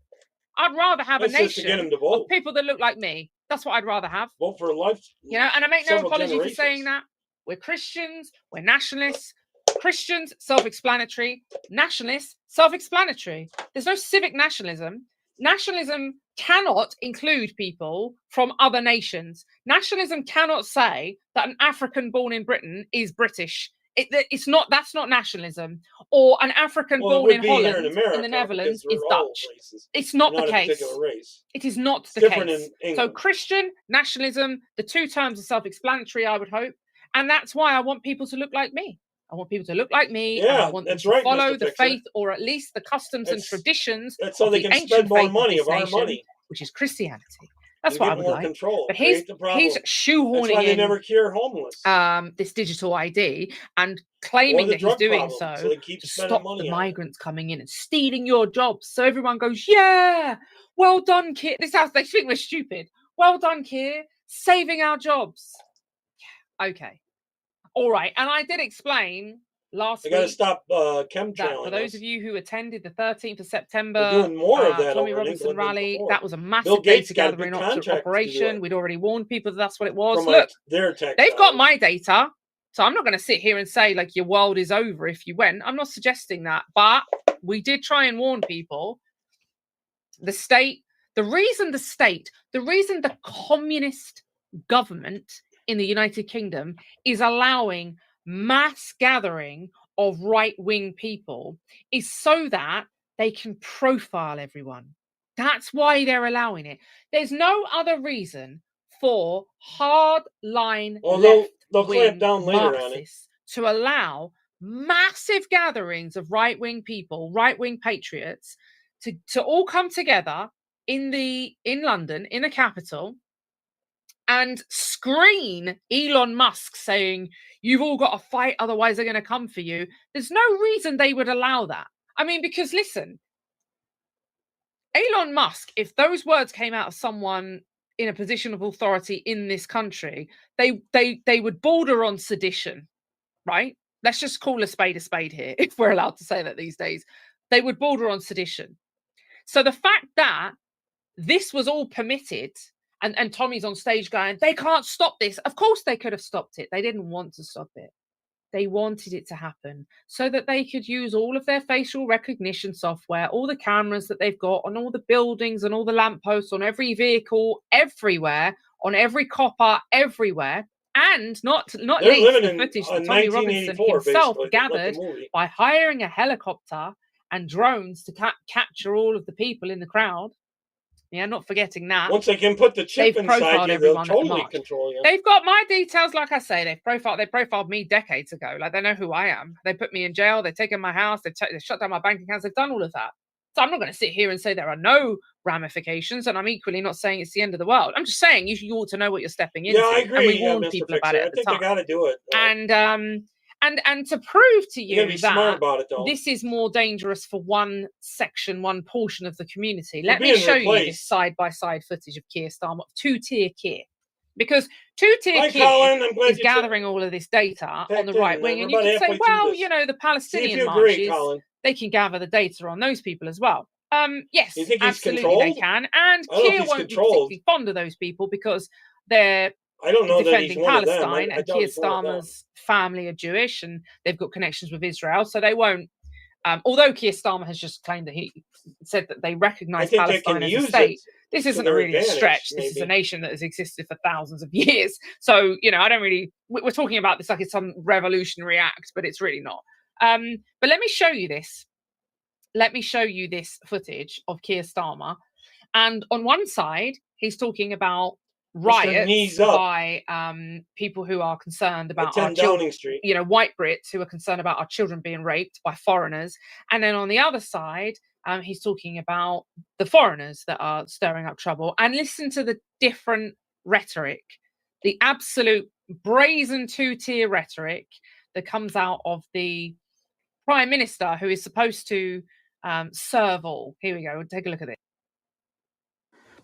I'd rather have a nation of people that look like me. That's what I'd rather have. Vote for life. You know, and I make no apology for saying that. We're Christians, we're nationalists. Christians, self-explanatory. Nationalists, self-explanatory. There's no civic nationalism. Nationalism cannot include people from other nations. Nationalism cannot say that an African born in Britain is British. It's not. That's not nationalism. Or an African born in Holland, in the Netherlands, is Dutch. It's not the case. It is not the case. So Christian nationalism, the two terms are self-explanatory, I would hope, and that's why I want people to look like me. I want people to look like me. Yeah, and I want them to follow the faith, or at least the customs and traditions so of they the can ancient spend more faith money of of our this nation, money, which is Christianity. That's what I would like. Control. But he's shoehorning That's why they in never cure homeless. This digital ID and claiming that he's doing so to stop the migrants coming in and stealing your jobs. So everyone goes, yeah, well done, Keir. This house, they think we're stupid. Well done, Keir, saving our jobs. Yeah, okay. All right. And I did explain last week. They got to stop chemtrailing. For those of you who attended the 13th of September, we're doing more of that Tommy Robinson rally, that was a massive data gathering operation. We'd already warned people that's what it was. From Look, they've got my data, so I'm not going to sit here and say like your world is over if you went. I'm not suggesting that, but we did try and warn people. The reason the communist government in the United Kingdom is allowing mass gathering of right-wing people is so that they can profile everyone. That's why they're allowing it. There's no other reason for hardline left-wing Marxists to allow massive gatherings of right-wing people, right-wing patriots, to all come together in London, in the capital, and screen Elon Musk saying, you've all got to fight, otherwise they're going to come for you. There's no reason they would allow that. I mean, because listen, Elon Musk, if those words came out of someone in a position of authority in this country, they would border on sedition, right? Let's just call a spade here, if we're allowed to say that these days. They would border on sedition. So the fact that this was all permitted, and Tommy's on stage going, they can't stop this. Of course they could have stopped it. They didn't want to stop it. They wanted it to happen so that they could use all of their facial recognition software, all the cameras that they've got on all the buildings and all the lampposts, on every vehicle, everywhere, on every copper, everywhere. And not least the footage that Tommy Robinson himself gathered by hiring a helicopter and drones to capture all of the people in the crowd. Yeah, not forgetting that. Once they can put the chip inside you, they'll totally control you. They've got my details, like I say. They profiled me decades ago. Like, they know who I am. They put me in jail. They've taken my house. They shut down my bank accounts. They've done all of that. So I'm not going to sit here and say there are no ramifications, and I'm equally not saying it's the end of the world. I'm just saying you ought to know what you're stepping into. Yeah, I agree. And we warned people about it at the time. I think they got to do it. And to prove to you that smart about it, this is more dangerous for one section, one portion of the community, let me show you this side-by-side footage of Keir Starmer, two-tier Keir. Because two-tier Keir is gathering all of this data on the right wing. And you can say, well, you know, the Palestinian marches, they can gather the data on those people as well. Yes, absolutely they can. And Keir won't be particularly fond of those people because they're defending Palestine, and Keir Starmer's family are Jewish and they've got connections with Israel, so they won't. Although Keir Starmer has just claimed that he said that they recognise Palestine as a state, this isn't really a stretch. This is a nation that has existed for thousands of years. So, you know, I don't really. We're talking about this like it's some revolutionary act, but it's really not. But let me show you this. Let me show you this footage of Keir Starmer, and on one side he's talking about riots by people who are concerned about our children, you know, white Brits who are concerned about our children being raped by foreigners. And then on the other side, he's talking about the foreigners that are stirring up trouble. And listen to the different rhetoric, the absolute brazen two-tier rhetoric that comes out of the Prime Minister, who is supposed to serve all. Here we go. Take a look at this.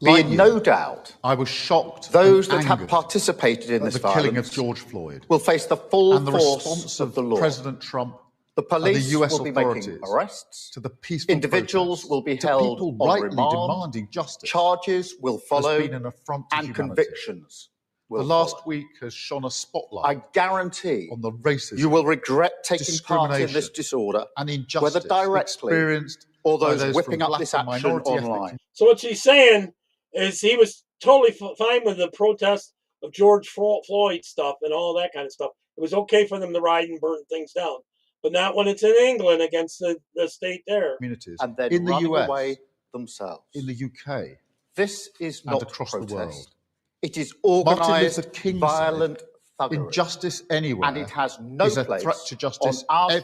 Be in no doubt, I was shocked. Those that have participated in this violence, killing of George Floyd, will face the full and the force response of the law. President Trump, the police the US will be authorities making arrests. to the peaceful individuals will be held people on rightly remand. demanding justice. Charges will follow, has been an affront to and humanity. convictions. The last week has shone a spotlight. I guarantee on the racism, you will regret taking part in this disorder, and injustice, whether directly experienced or those whipping up this action online. So what she's saying is he was totally fine with the protest of George Floyd stuff and all that kind of stuff. It was okay for them to ride and burn things down, but not when it's in England against the state there. Communities and then in the US, away themselves. In the UK, this is not across protest. the world. It is organised, violent thuggery. Injustice anywhere, and it has no is a place threat to justice. On our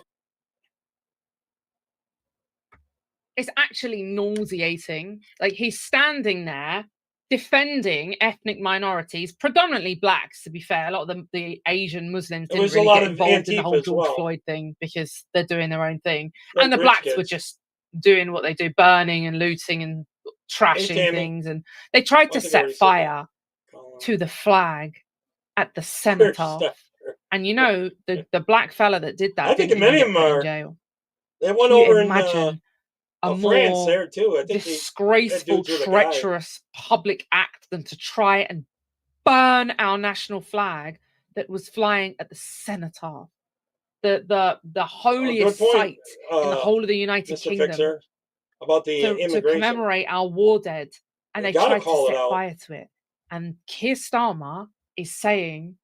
It's actually nauseating. Like, he's standing there defending ethnic minorities, predominantly blacks, to be fair. A lot of the Asian Muslims didn't really get involved in the whole George Floyd thing because they're doing their own thing. And the blacks were just doing what they do, burning and looting and trashing things. And they tried to set fire to the flag at the cenotaph. And you know, the black fella that did that, I think many of them are in jail. They went over in a France more there too. I think disgraceful, treacherous public act than to try and burn our national flag that was flying at the cenotaph, the holiest site in the whole of the United Kingdom, Fixer, about the to commemorate our war dead, and they tried to set fire to it. And Keir Starmer is saying,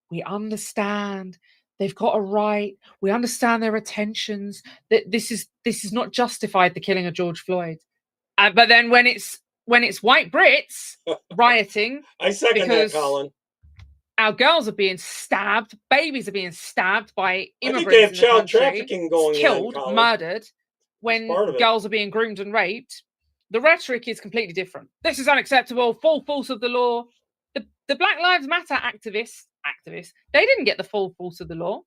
we understand. They've got a right. We understand their attentions. That this is not justified, the killing of George Floyd. But then when it's white Brits rioting, I second that, Colin. Our girls are being stabbed. Babies are being stabbed by immigrants. I think they have in child the country, trafficking going killed, on, murdered. When girls are being groomed and raped, the rhetoric is completely different. This is unacceptable. Full force of the law. The Black Lives Matter activists, they didn't get the full force of the law.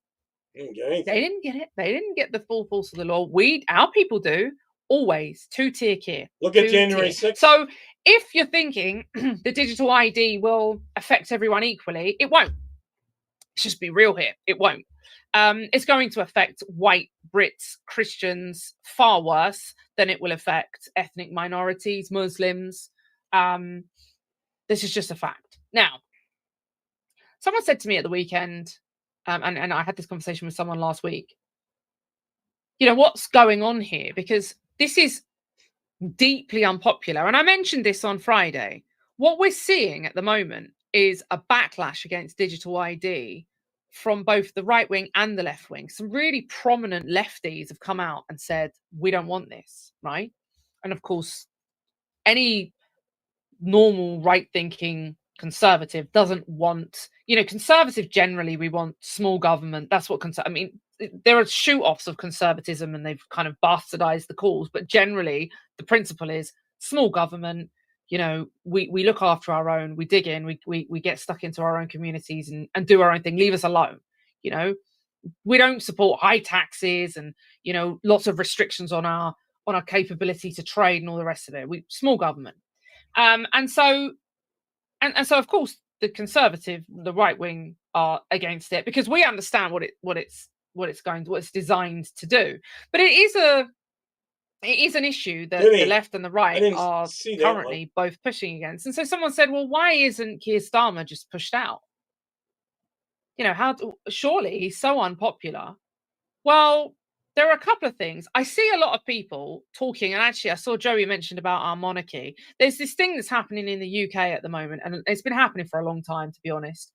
They didn't get it. They didn't get the full force of the law. Our people do, always. Two-tier Keir. Look at January 6th. So if you're thinking the digital ID will affect everyone equally, it won't. Let's just be real here. It won't. It's going to affect white Brits, Christians, far worse than it will affect ethnic minorities, Muslims. This is just a fact. Now, someone said to me at the weekend, and I had this conversation with someone last week. You know, what's going on here? Because this is deeply unpopular. And I mentioned this on Friday. What we're seeing at the moment is a backlash against digital ID from both the right wing and the left wing. Some really prominent lefties have come out and said, we don't want this, right? And of course, any normal right-thinking conservative doesn't want, you know, conservative generally, we want small government. That's what I mean, there are shoot-offs of conservatism and they've kind of bastardized the cause, but generally the principle is small government. You know, we look after our own, we dig in, we get stuck into our own communities and do our own thing, leave us alone. You know, we don't support high taxes and, you know, lots of restrictions on our capability to trade and all the rest of it. We small government. And so of course the conservative, the right wing are against it because we understand what it's designed to do. But it is an issue that the left and the right are currently both pushing against. And so someone said, well, why isn't Keir Starmer just pushed out? You know, surely he's so unpopular. Well, there are a couple of things. I see a lot of people talking, and actually I saw Joey mentioned about our monarchy. There's this thing that's happening in the UK at the moment, and it's been happening for a long time, to be honest,